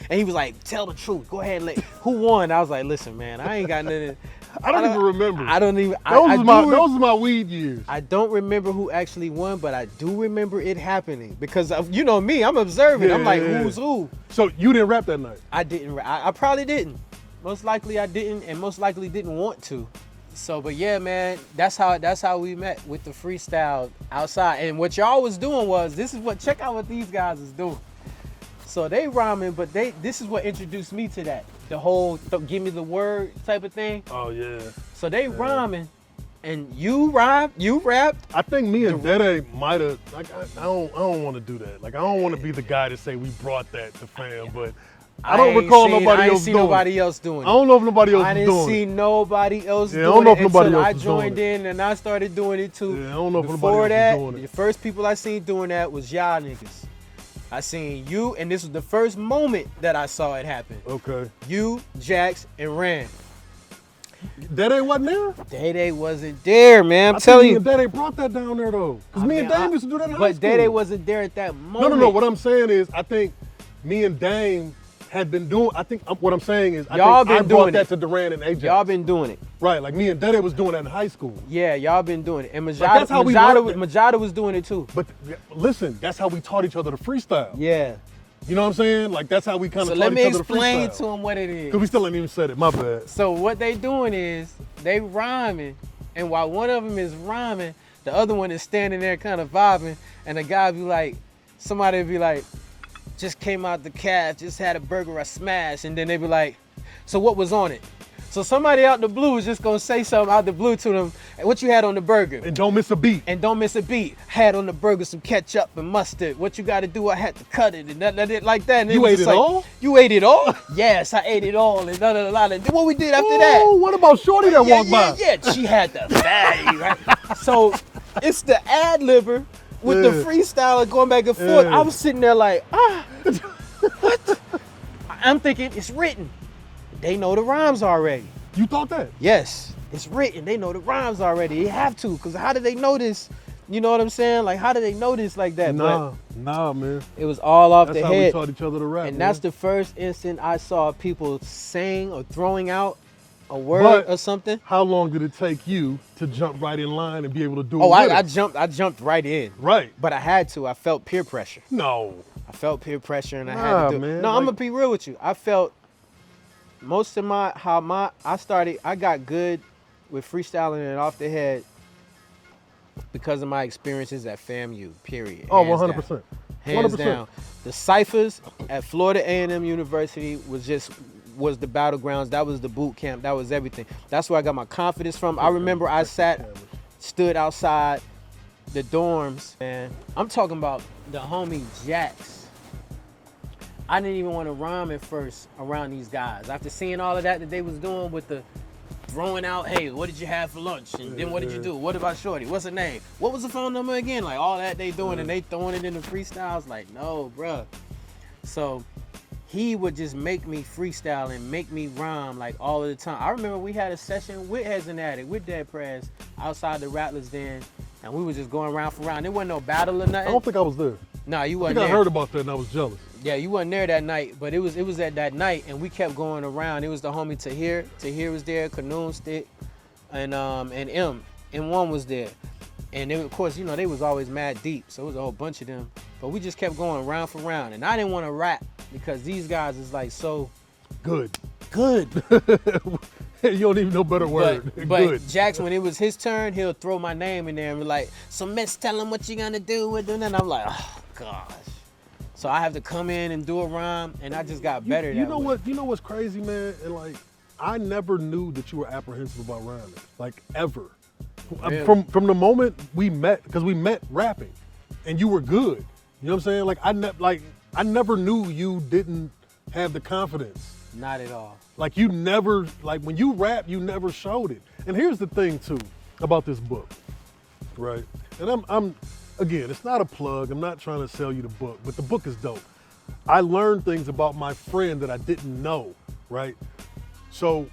Speaker 1: And he was like, tell the truth. Go ahead. Who won? I was like, listen, man, I ain't got nothing.
Speaker 2: I don't even remember.
Speaker 1: I don't even.
Speaker 2: Those was my weed years.
Speaker 1: I don't remember who actually won, but I do remember it happening because you know me, I'm observing. I'm like, who's who?
Speaker 2: So you didn't rap that night?
Speaker 1: I didn't. I probably didn't. Most likely I didn't, and most likely didn't want to. So, but yeah, man, that's how we met with the freestyle outside. And what y'all was doing was, check out what these guys is doing. So they rhyming, but this is what introduced me to that. The whole give me the word type of thing.
Speaker 2: Oh yeah.
Speaker 1: So they rhyming, and you rapped.
Speaker 2: I think me and Dede might have. Like, I don't want to do that. Like, I don't want to be the guy to say we brought that to fam, but I don't recall nobody else doing it. I don't know if nobody else was doing it.
Speaker 1: I didn't see nobody else doing it.
Speaker 2: I don't know if nobody else
Speaker 1: I
Speaker 2: was doing
Speaker 1: joined in and I started doing it too.
Speaker 2: Yeah, I don't know if
Speaker 1: Before
Speaker 2: nobody
Speaker 1: that,
Speaker 2: else was doing it.
Speaker 1: the first people I seen doing that was y'all niggas. I seen you, and this was the first moment that I saw it happen.
Speaker 2: Okay.
Speaker 1: You, Jax, and Ran.
Speaker 2: Dede wasn't there?
Speaker 1: Dede wasn't there, man. I'm
Speaker 2: I
Speaker 1: telling you.
Speaker 2: think me and Dede brought that down there though. Cause me and Dame used to do that in high
Speaker 1: But
Speaker 2: school.
Speaker 1: Dede wasn't there at that moment.
Speaker 2: No. What I'm saying is, I think me and Dame had been doing. I think what I'm saying is, I brought that to Duran and Ajax.
Speaker 1: Y'all been doing it.
Speaker 2: Right, like me and Dede was doing that in high school.
Speaker 1: Yeah, y'all been doing it. And
Speaker 2: that's how we learned it.
Speaker 1: Majada was doing it too.
Speaker 2: But listen, that's how we taught each other to freestyle.
Speaker 1: Yeah.
Speaker 2: You know what I'm saying? Like that's how we kind
Speaker 1: So
Speaker 2: of
Speaker 1: let
Speaker 2: taught
Speaker 1: me
Speaker 2: each other to
Speaker 1: explain
Speaker 2: freestyle.
Speaker 1: to him what it is.
Speaker 2: Cause we still ain't even said it. My bad.
Speaker 1: So what they doing is they rhyming, and while one of them is rhyming, the other one is standing there kind of vibing, and the guy be like, somebody be like, just came out the cab, just had a burger I smashed, and then they be like, so what was on it? So somebody out the blue is just gonna say something out the blue to them. What you had on the burger?
Speaker 2: And don't miss a beat.
Speaker 1: And don't miss a beat. Had on the burger some ketchup and mustard. What you got to do? I had to cut it and that like that. And
Speaker 2: You ate it all?
Speaker 1: You ate it all? Yes, I ate it all. And and what we did after that?
Speaker 2: Oh, what about Shorty that walked by?
Speaker 1: Yeah, she had the fatty, right? So it's the ad-libber with the freestyler going back and forth.
Speaker 2: Yeah.
Speaker 1: I was sitting there like, what? I'm thinking it's written. They know the rhymes already.
Speaker 2: You thought that?
Speaker 1: Yes, it's written. They know the rhymes already. They have to, because how did they know this? You know what I'm saying? Like, how did they know this like that?
Speaker 2: Nah, man.
Speaker 1: It was all off
Speaker 2: That's
Speaker 1: the
Speaker 2: how
Speaker 1: head.
Speaker 2: we taught each other to rap.
Speaker 1: And
Speaker 2: man.
Speaker 1: that's the first instant I saw people saying or throwing out a word or something.
Speaker 2: How long did it take you to jump right in line and be able to do it?
Speaker 1: Oh,
Speaker 2: with
Speaker 1: I
Speaker 2: it?
Speaker 1: jumped right in.
Speaker 2: Right.
Speaker 1: But I had to. I felt peer pressure.
Speaker 2: No.
Speaker 1: I felt peer pressure and I had to do it.
Speaker 2: Man,
Speaker 1: No, I'm gonna be real with you. I felt most of I got good with freestyling and off the head because of my experiences at FAMU, period.
Speaker 2: Oh,
Speaker 1: Hands
Speaker 2: 100%.
Speaker 1: down. Hands
Speaker 2: 100%.
Speaker 1: down. The ciphers at Florida A&M University was the battlegrounds. That was the boot camp. That was everything. That's where I got my confidence from. I remember I stood outside the dorms, and I'm talking about the homie Jax. I didn't even want to rhyme at first around these guys. After seeing all of that they was doing with the throwing out, hey, what did you have for lunch? And then what did you do? What about Shorty? What's her name? What was the phone number again? Like all that they doing and they throwing it in the freestyles. Like, no, bruh. So he would just make me freestyle and make me rhyme like all of the time. I remember we had a session with Heads and Addict, with Dead Prez, outside the Rattlers Den, and we was just going round for round. There wasn't no battle or nothing.
Speaker 2: I don't think I was there.
Speaker 1: Nah, you
Speaker 2: I
Speaker 1: wasn't
Speaker 2: think
Speaker 1: there.
Speaker 2: I heard about that and I was jealous.
Speaker 1: Yeah, you wasn't there that night, but it was at that night, and we kept going around. It was the homie Tahir. Tahir was there, Canoon Stick, and M1 was there. And then, of course, they was always mad deep, so it was a whole bunch of them. But we just kept going round for round, and I didn't want to rap because these guys is like so
Speaker 2: good. You don't even know better word.
Speaker 1: But
Speaker 2: Good.
Speaker 1: Jax, when it was his turn, he'll throw my name in there and be like, "So Miss, tell him what you gonna do with them." And I'm like, oh gosh. So I have to come in and do a rhyme, and I just got better.
Speaker 2: You know what? You know what's crazy, man? And like, I never knew that you were apprehensive about rhyming, like ever.
Speaker 1: Really?
Speaker 2: From the moment we met, because we met rapping, and you were good. You know what I'm saying? Like I never knew you didn't have the confidence.
Speaker 1: Not at all.
Speaker 2: Like you never, like when you rap, you never showed it. And here's the thing too about this book, right? And I'm again, it's not a plug. I'm not trying to sell you the book, but the book is dope. I learned things about my friend that I didn't know, right? So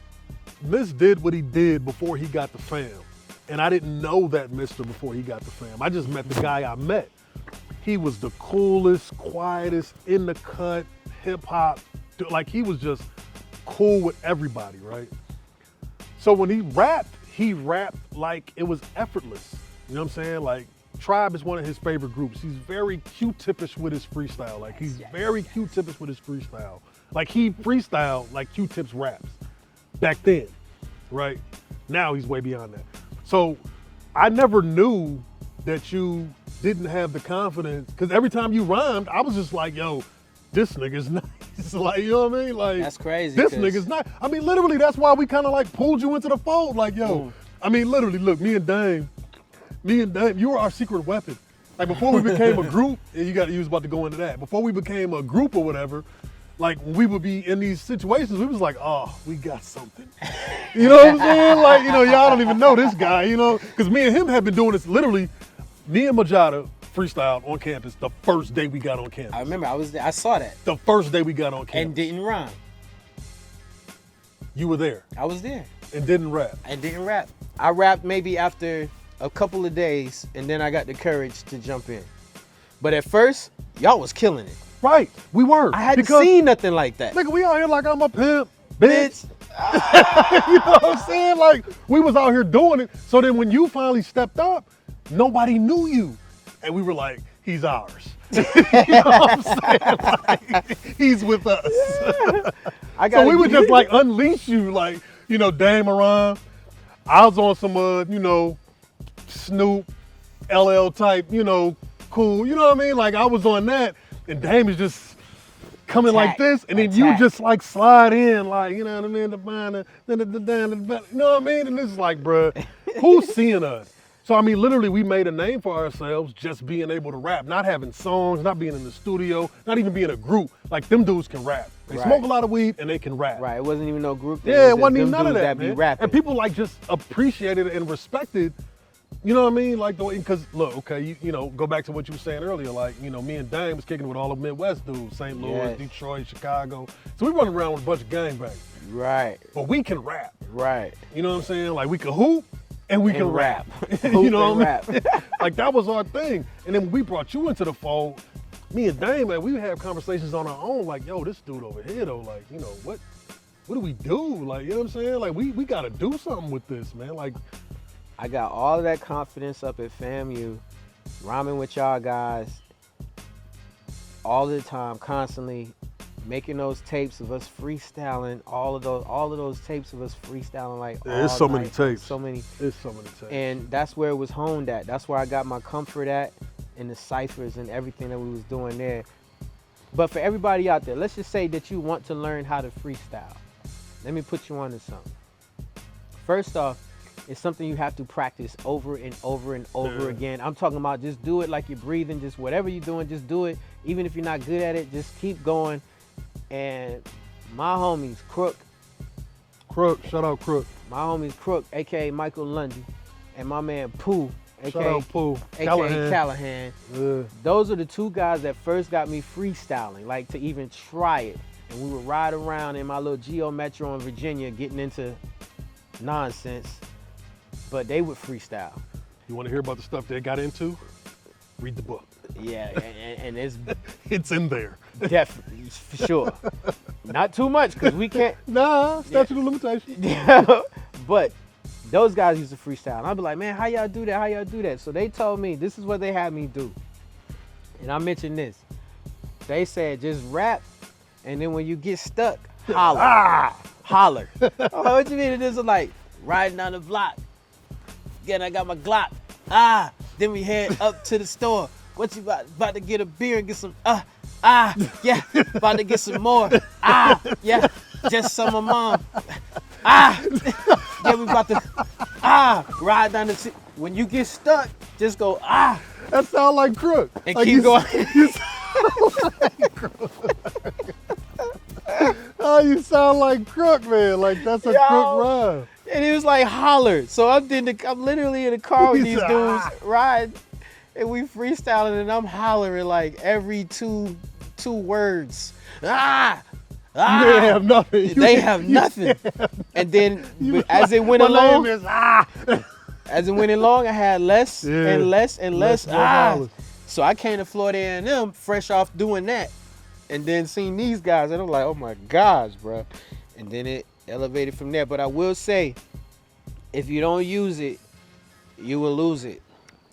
Speaker 2: Miss did what he did before he got the fam. And I didn't know that Mister before he got the fam. I just met the guy I met. He was the coolest, quietest, in the cut, hip hop. Like he was just cool with everybody, right? So when he rapped like it was effortless. You know what I'm saying? Like Tribe is one of his favorite groups. He's very Q-tipish with his freestyle. Like he's very Q-tipish with his freestyle. Like he freestyle like Q-tips raps back then, right? Now he's way beyond that. So I never knew that you didn't have the confidence, because every time you rhymed, I was just like, yo, this nigga's nice. Like, you know what I mean? Like,
Speaker 1: that's crazy.
Speaker 2: This nigga's nice. I mean, literally, that's why we kind of like pulled you into the fold. Like, yo, I mean, literally, look, me and Dame, you were our secret weapon. Like before we became a group, and you was about to go into that. Before we became a group or whatever, like when we would be in these situations, we was like, oh, we got something. You know what I'm saying? Like, y'all don't even know this guy, because me and him have been doing this literally, me and Majada freestyled on campus the first day we got on campus.
Speaker 1: I remember, I was there. I saw that.
Speaker 2: The first day we got on campus.
Speaker 1: And didn't rhyme.
Speaker 2: You were there.
Speaker 1: I was there.
Speaker 2: And didn't rap.
Speaker 1: I didn't rap. I rapped maybe after a couple of days, and then I got the courage to jump in. But at first, y'all was killing it.
Speaker 2: Right, we were.
Speaker 1: I hadn't seen nothing like that.
Speaker 2: Nigga, we out here like I'm a pimp, bitch. You know what I'm saying? Like, we was out here doing it. So then when you finally stepped up, nobody knew you. And we were like, he's ours. You know what I'm saying? Like, he's with us. Yeah. So we would just like unleash you, like, Dame around. I was on some, Snoop, LL type, cool. You know what I mean? Like, I was on that. And Dame is just coming like this, and then you just like slide in, like, you know what I mean? You know what I mean? And it's like, bruh, who's seeing us? So, I mean, literally, we made a name for ourselves just being able to rap, not having songs, not being in the studio, not even being a group. Like, them dudes can rap. They smoke a lot of weed, and they can rap.
Speaker 1: Right, it wasn't even no group thing.
Speaker 2: Yeah, it wasn't even none of that,
Speaker 1: man.
Speaker 2: man. And people, like, just appreciated it and respected. You know what I mean? Like, because look, okay, go back to what you were saying earlier. Like, me and Dame was kicking with all the Midwest dudes, St. Louis, Detroit, Chicago. So we running around with a bunch of gangbangers.
Speaker 1: Right.
Speaker 2: But we can rap.
Speaker 1: Right.
Speaker 2: You know what I'm saying? Like, we can hoop and we can rap.
Speaker 1: You know what I mean?
Speaker 2: Like, that was our thing. And then when we brought you into the fold, me and Dame, man, we would have conversations on our own. Like, yo, this dude over here, though, like, what do we do? Like, you know what I'm saying? Like, we got to do something with this, man. Like,
Speaker 1: I got all of that confidence up at FAMU, rhyming with y'all guys all the time, constantly making those tapes of us freestyling, all of those tapes of us freestyling like all
Speaker 2: there's so
Speaker 1: night,
Speaker 2: many tapes.
Speaker 1: So many.
Speaker 2: There's so many tapes.
Speaker 1: And that's where it was honed at. That's where I got my comfort at in the ciphers and everything that we was doing there. But for everybody out there, let's just say that you want to learn how to freestyle. Let me put you on to something. First off, it's something you have to practice over and over and over again. I'm talking about just do it like you're breathing, just whatever you're doing, just do it. Even if you're not good at it, just keep going. And my homies, Crook,
Speaker 2: shout out Crook.
Speaker 1: my homies Crook, aka Michael Lundy, and my man Pooh,
Speaker 2: Shout out Pooh.
Speaker 1: aka Callahan. Those are the two guys that first got me freestyling, like to even try it. And we would ride around in my little Geo Metro in Virginia getting into nonsense, but they would freestyle.
Speaker 2: You want to hear about the stuff they got into? Read the book.
Speaker 1: Yeah, and it's
Speaker 2: It's in there.
Speaker 1: definitely, for sure. Not too much, because we can't.
Speaker 2: Nah, statute of limitations.
Speaker 1: But those guys used to freestyle. And I'd be like, man, how y'all do that? How y'all do that? So they told me, this is what they had me do. And I mentioned this. They said, just rap, and then when you get stuck, holler. Holler. Oh, what you mean? It is like riding down the block. Again, I got my Glock. Then we head up to the store. What you about to get a beer and get some, yeah, about to get some more. Yeah, just some of mom. Yeah, we about to, ride down the street. When you get stuck, just go,
Speaker 2: That sound like Crook.
Speaker 1: and
Speaker 2: Like
Speaker 1: keep going.
Speaker 2: Oh, you sound like Crook, man. Like that's a
Speaker 1: Yo.
Speaker 2: Crook rhyme.
Speaker 1: And it was like holler. So I'm literally in the car with these dudes riding, and we freestyling, and I'm hollering like every two words.
Speaker 2: You didn't have nothing.
Speaker 1: They have nothing. And then as it went along, as it went along, I had less and less and less. So I came to Florida A&M fresh off doing that, and then seen these guys, and I'm like, oh my gosh, bro. And then it elevated from there. But I will say, if you don't use it, you will lose it.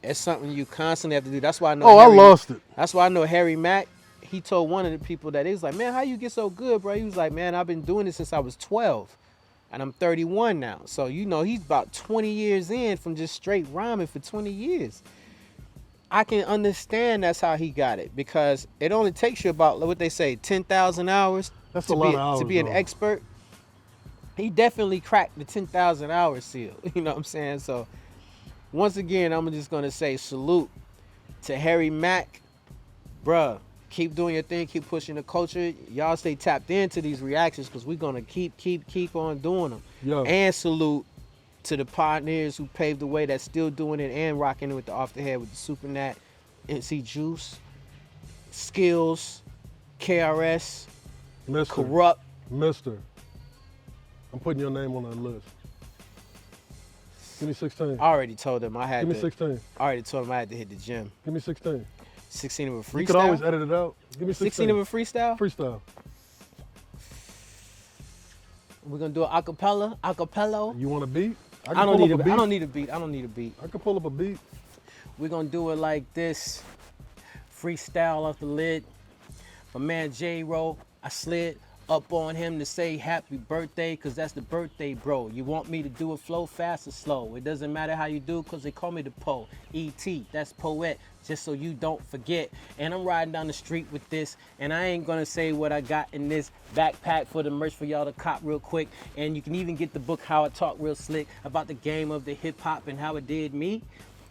Speaker 1: It's something you constantly have to do. That's why I know.
Speaker 2: I lost it.
Speaker 1: That's why I know Harry Mack. He told one of the people that he was like, man, how you get so good, bro? He was like, man, I've been doing this since I was 12, and I'm 31 now. So you know, he's about 20 years in from just straight rhyming for 20 years. I can understand that's how he got it, because it only takes you about, what they say, 10,000 hours.
Speaker 2: That's a lot of hours,
Speaker 1: to be an
Speaker 2: though.
Speaker 1: expert. He definitely cracked the 10,000 hour seal. You know what I'm saying? So once again, I'm just gonna say salute to Harry Mack, bruh. Keep doing your thing. Keep pushing the culture. Y'all stay tapped into these reactions, because we're gonna keep on doing them.
Speaker 2: Yo.
Speaker 1: And salute to the pioneers who paved the way, that's still doing it and rocking it with the Off the Head, with the Super Nat, NC Juice, Skills, KRS, Corrupt.
Speaker 2: Mister. I'm putting your name on that list. Give me 16.
Speaker 1: I already told them I had
Speaker 2: Give me
Speaker 1: to.
Speaker 2: 16.
Speaker 1: I already told them I had to hit the gym.
Speaker 2: Give me 16.
Speaker 1: 16 of a freestyle.
Speaker 2: You could always edit it out. Give me 16.
Speaker 1: 16 of a freestyle.
Speaker 2: Freestyle.
Speaker 1: We're gonna do an acapella. Acapello.
Speaker 2: You want a beat?
Speaker 1: I don't need a beat. I don't need a beat. I don't need a beat.
Speaker 2: I can pull up a beat.
Speaker 1: We're gonna do it like this. Freestyle off the lid. My man J-Ro, I slid up on him to say happy birthday, cause that's the birthday, bro. You want me to do it flow fast or slow? It doesn't matter how you do, cause they call me the Poe. E.T., that's poet, just so you don't forget. And I'm riding down the street with this, and I ain't gonna say what I got in this backpack for the merch for y'all to cop real quick. And you can even get the book How I Talk Real Slick about the game of the hip hop and how it did me.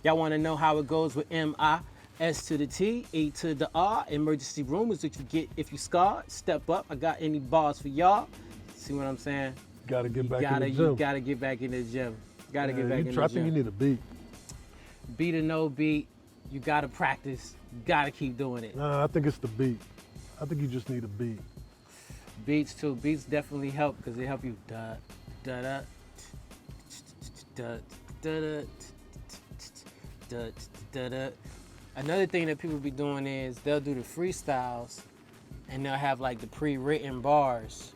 Speaker 1: Y'all wanna know how it goes with M.I. S to the T, E to the R. Emergency room is what you get if you scarred. Step up. I got any bars for y'all. See what I'm saying?
Speaker 2: Gotta get back in the gym.
Speaker 1: You gotta get back in the gym. Gotta get back in the gym.
Speaker 2: I think you need a beat.
Speaker 1: Beat or no beat, you gotta practice. You gotta keep doing it.
Speaker 2: Nah, I think it's the beat. I think you just need a beat.
Speaker 1: Beats too. Beats definitely help, because they help you da da da da da da da da. Another thing that people be doing is they'll do the freestyles, and they'll have like the pre-written bars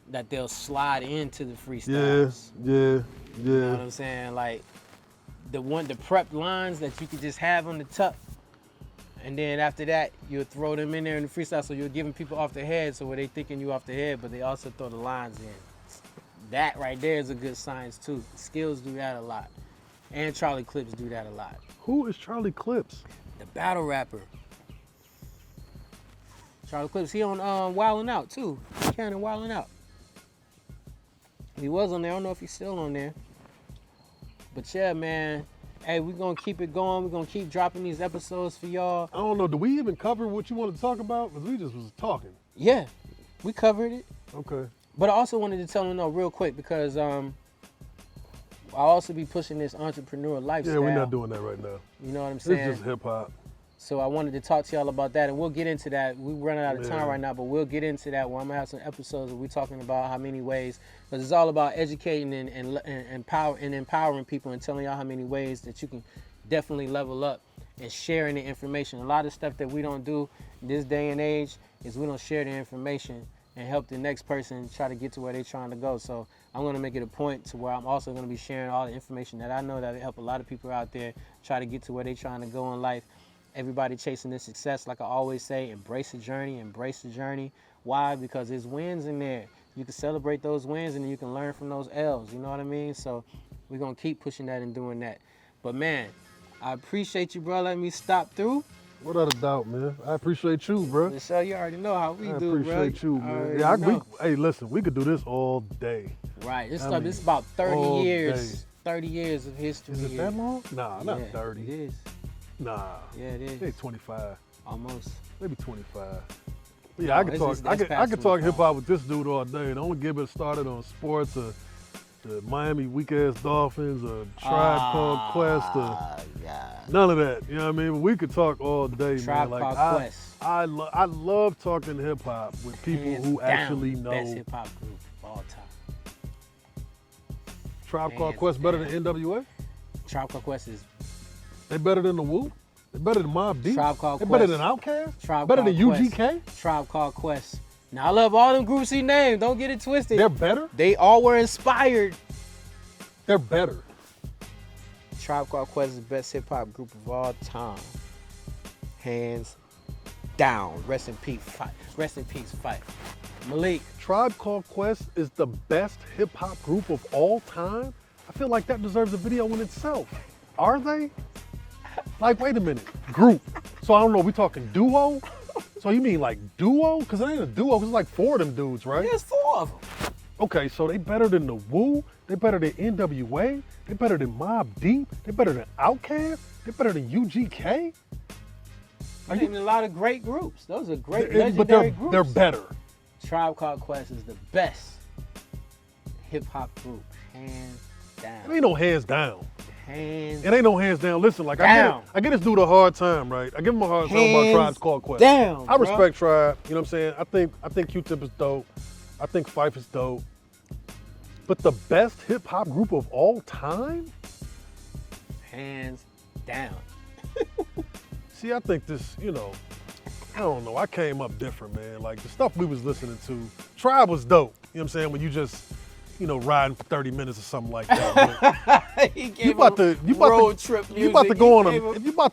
Speaker 1: that they'll slide into the freestyles.
Speaker 2: Yeah.
Speaker 1: You know what I'm saying? Like the prep lines that you could just have on the top, and then after that you'll throw them in there in the freestyle, so you're giving people off the head, so where they thinking you off the head, but they also throw the lines in. That right there is a good science too. Skills do that a lot, and Charlie Clips do that a lot.
Speaker 2: Who is Charlie Clips?
Speaker 1: The battle rapper. Charlie Clips. He on Wildin' Out too. Cannon Wildin' Out. He was on there. I don't know if he's still on there. But yeah, man. Hey, we're gonna keep it going. We're gonna keep dropping these episodes for y'all.
Speaker 2: I don't know. Do we even cover what you wanted to talk about? Because we just was talking.
Speaker 1: Yeah, we covered it.
Speaker 2: Okay.
Speaker 1: But I also wanted to tell them, real quick, because I'll also be pushing this entrepreneur lifestyle.
Speaker 2: Yeah, we're not doing that right now.
Speaker 1: You know what I'm saying?
Speaker 2: It's just hip hop.
Speaker 1: So I wanted to talk to y'all about that, and we'll get into that. We're running out of time right now, but we'll get into that where I'm gonna have some episodes where we're talking about how many ways, because it's all about educating and empowering people and telling y'all how many ways that you can definitely level up and sharing the information. A lot of stuff that we don't do in this day and age is we don't share the information and help the next person try to get to where they're trying to go. So I'm gonna make it a point to where I'm also gonna be sharing all the information that I know that will help a lot of people out there try to get to where they're trying to go in life. Everybody chasing this success, like I always say, embrace the journey, embrace the journey. Why? Because there's wins in there. You can celebrate those wins and you can learn from those L's, you know what I mean? So we're going to keep pushing that and doing that. But man, I appreciate you, bro, letting me stop through.
Speaker 2: Without a doubt, man. I appreciate you, bro.
Speaker 1: So you already know how we do, bro.
Speaker 2: I appreciate you, man. Yeah, hey, listen, we could do this all day.
Speaker 1: Right. This is about 30 years. Day. 30 years of history.
Speaker 2: Is it that long? Nah, not 30.
Speaker 1: It is.
Speaker 2: Nah.
Speaker 1: Yeah, it is.
Speaker 2: Maybe 25.
Speaker 1: Almost.
Speaker 2: Maybe 25. But yeah, I could talk hip hop with this dude all day. Don't get me started on sports or the Miami weak-ass Dolphins or Tribe Called Quest or none of that. You know what I mean? We could talk all day,
Speaker 1: Tribe
Speaker 2: man.
Speaker 1: Called Quest.
Speaker 2: I love talking hip hop with people who actually know.
Speaker 1: Best hip hop group of all time.
Speaker 2: Tribe Called Quest better than NWA?
Speaker 1: Tribe Called Quest is.
Speaker 2: They better than the Wu? They better than Mobb Deep?
Speaker 1: Tribe Called
Speaker 2: They
Speaker 1: Quest.
Speaker 2: better than Outkast?
Speaker 1: Tribe
Speaker 2: better
Speaker 1: Called
Speaker 2: than
Speaker 1: Quest.
Speaker 2: UGK?
Speaker 1: Tribe Called Quest. Now I love all them groups he named. Don't get it twisted.
Speaker 2: They're better?
Speaker 1: They all were inspired.
Speaker 2: They're better.
Speaker 1: Tribe Called Quest is the best hip hop group of all time. Hands down. Rest in peace, fight. Rest in peace, fight. Malik.
Speaker 2: Tribe Called Quest is the best hip hop group of all time? I feel like that deserves a video in itself. Are they? Like, wait a minute. Group. So I don't know, we talking duo? So you mean like duo? Because it ain't a duo, because it's like 4 of them dudes, right?
Speaker 1: There's 4 of them.
Speaker 2: Okay, so they better than the Wu? They better than NWA? They better than Mobb Deep? They better than Outkast? They better than UGK?
Speaker 1: There's a lot of great groups. Those are great legendary groups.
Speaker 2: They're better.
Speaker 1: Tribe Called Quest is the best hip hop group, hands down.
Speaker 2: It ain't no hands down.
Speaker 1: Hands
Speaker 2: It ain't no hands down. Listen, like
Speaker 1: down.
Speaker 2: I get this dude a hard time, right? I give him a hard time about Tribe's Called Quest.
Speaker 1: Down,
Speaker 2: I respect Tribe. You know what I'm saying? I think Q-Tip is dope. I think Phife is dope. But the best hip hop group of all time?
Speaker 1: Hands down.
Speaker 2: See, I think this, I don't know. I came up different, man. Like the stuff we was listening to, Tribe was dope. You know what I'm saying? When you just, riding for 30 minutes or something like that. You about to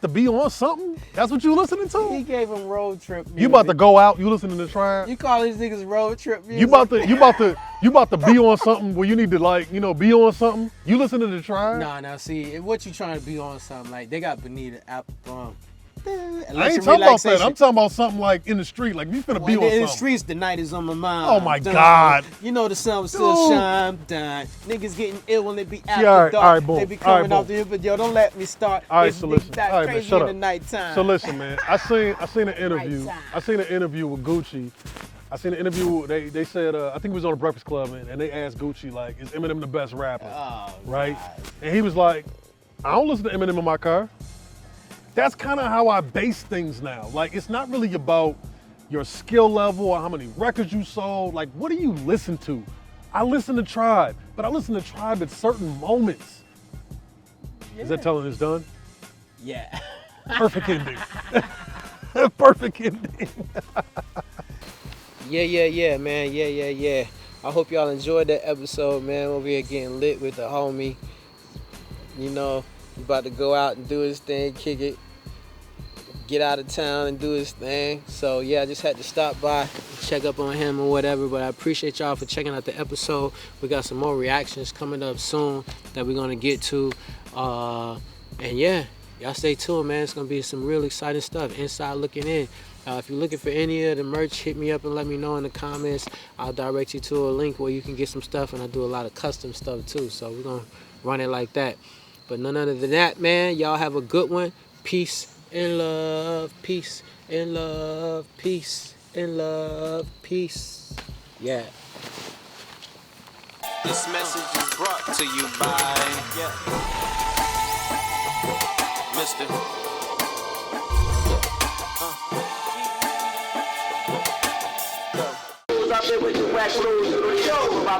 Speaker 2: be on something? That's what you listening to?
Speaker 1: He gave him road trip music.
Speaker 2: You about to go out, you listening to Tribe?
Speaker 1: You call these niggas road trip music?
Speaker 2: You about to be on something where you need to be on something? You listening to Tribe?
Speaker 1: Nah, now see, what you trying to be on something like they got Bonita Apple.
Speaker 2: I ain't talking about that. I'm talking about something like in the street. Like you finna be on something.
Speaker 1: In the streets, the night is on my mind.
Speaker 2: Oh my God.
Speaker 1: You know the sun will still shine. Niggas getting ill when they be after dark.
Speaker 2: All right, boom.
Speaker 1: They be coming off the hill, but yo, don't let me start.
Speaker 2: All right, so listen.
Speaker 1: All right, man, shut up. In the nighttime.
Speaker 2: So listen, man. I seen an interview. I seen an interview with Gucci. I seen an interview. They said I think it was on the Breakfast Club, and they asked Gucci like, "Is Eminem the best rapper?"
Speaker 1: Oh,
Speaker 2: right?
Speaker 1: God.
Speaker 2: And he was like, "I don't listen to Eminem in my car." That's kind of how I base things now. Like, it's not really about your skill level or how many records you sold. Like, what do you listen to? I listen to Tribe, but I listen to Tribe at certain moments. Yeah. Is that telling it's done?
Speaker 1: Yeah.
Speaker 2: Perfect ending. Perfect ending.
Speaker 1: Yeah, man. Yeah. I hope y'all enjoyed that episode, man. Over here getting lit with the homie. He about to go out and do his thing, kick it. Get out of town and do his thing. So yeah, I just had to stop by, check up on him or whatever. But I appreciate y'all for checking out the episode. We got some more reactions coming up soon that we're gonna get to. And yeah, y'all stay tuned, man. It's gonna be some real exciting stuff. Inside looking in. If you're looking for any of the merch, hit me up and let me know in the comments. I'll direct you to a link where you can get some stuff, and I do a lot of custom stuff too. So we're gonna run it like that. But none other than that, man. Y'all have a good one. Peace and love. Peace and love. Peace and love. Peace. Yeah.
Speaker 5: This message is brought to you by Mister.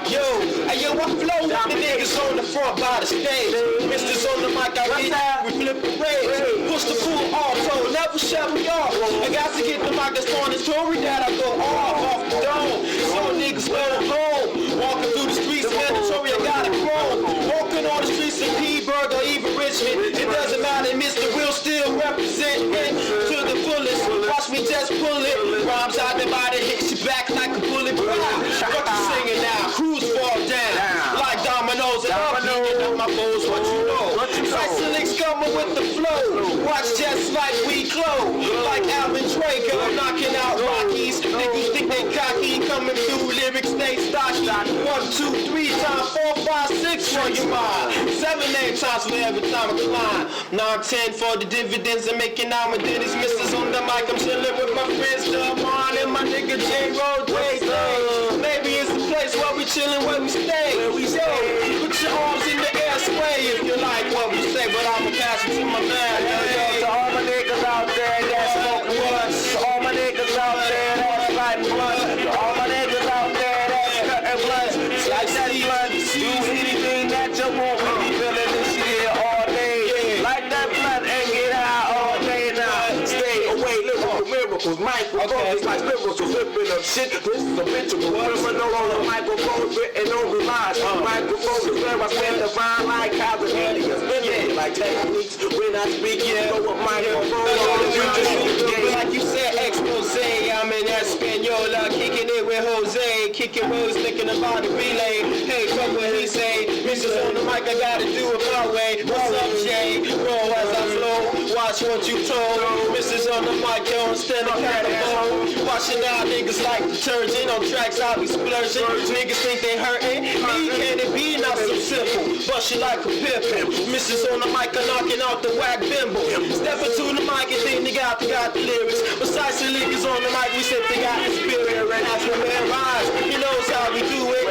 Speaker 5: Yo, hey yo, I flow with the niggas on the front by the stage. Misters on the mic, I get we flip the rage. Push the full auto, never shut me off. I got to get the mic that's on the story that I go off the dome. So niggas go home. Walking through the streets, mandatory, I got a chrome. Walking on the streets of P-Burg or even Richmond. It doesn't matter, Mr. Will still representing to the fullest. Watch me just pull it. Rhymes out the body, hits you back like a bullet. What you singing now? Crews fall down like dominoes, and I'm beating up my foes. What you know? Cyclics coming with the flow. Watch just like we close. Like Alvin Draco, knocking out Rockies. Niggas think they cocky, coming through lyrics, they stocky. 1, 2, 3 times, 4, 5, 6 for your mind. 7, 8 times for every time I climb. 9, 10 for the dividends and making out my ditties. Misters on the mic, I'm chilling with my friends, Delmon and my nigga J-Road. Maybe it's the place where we chillin', where we stay. Put your arms in the air, sway if you like what we say. But I'ma pass it to my man. Hey.
Speaker 4: To all my niggas out there that's smoking blunts. To all my niggas out there that's lighting blunts. To all my niggas out there that's cutting blunts. Like that blunt, do anything that you want. We be feeling this shit all day. Like that blunt and get high all day now. Stay away, lyrical miracles, microphones like miracles, flipping up shit. This is a ritual. Criminal on the microphone, written on the lines. Microphone is where I spend the rhyme like how the aliens spin like techniques. When I speak, you know a microphone.
Speaker 5: Like you said, expose. I'm in Espanola, kicking it with Jose, kicking moves, thinking about the relay. Hey, fuck what he say. Mrs. on the mic, I gotta do it my way. What's up, Jay? Roll as I flow. Watch what you told. Mrs. on the mic, don't stand up at the phone. Watching out niggas like detergent on tracks, I be splurging. Niggas think they hurting. Me, can it be not so simple? Bust you like a pippin. Mrs. on the mic, I'm knocking out the whack bimble. Step into the mic and think they got the lyrics. Besides the niggas on the mic, we said they got the spirit. And that's when man rise. He knows how we do it.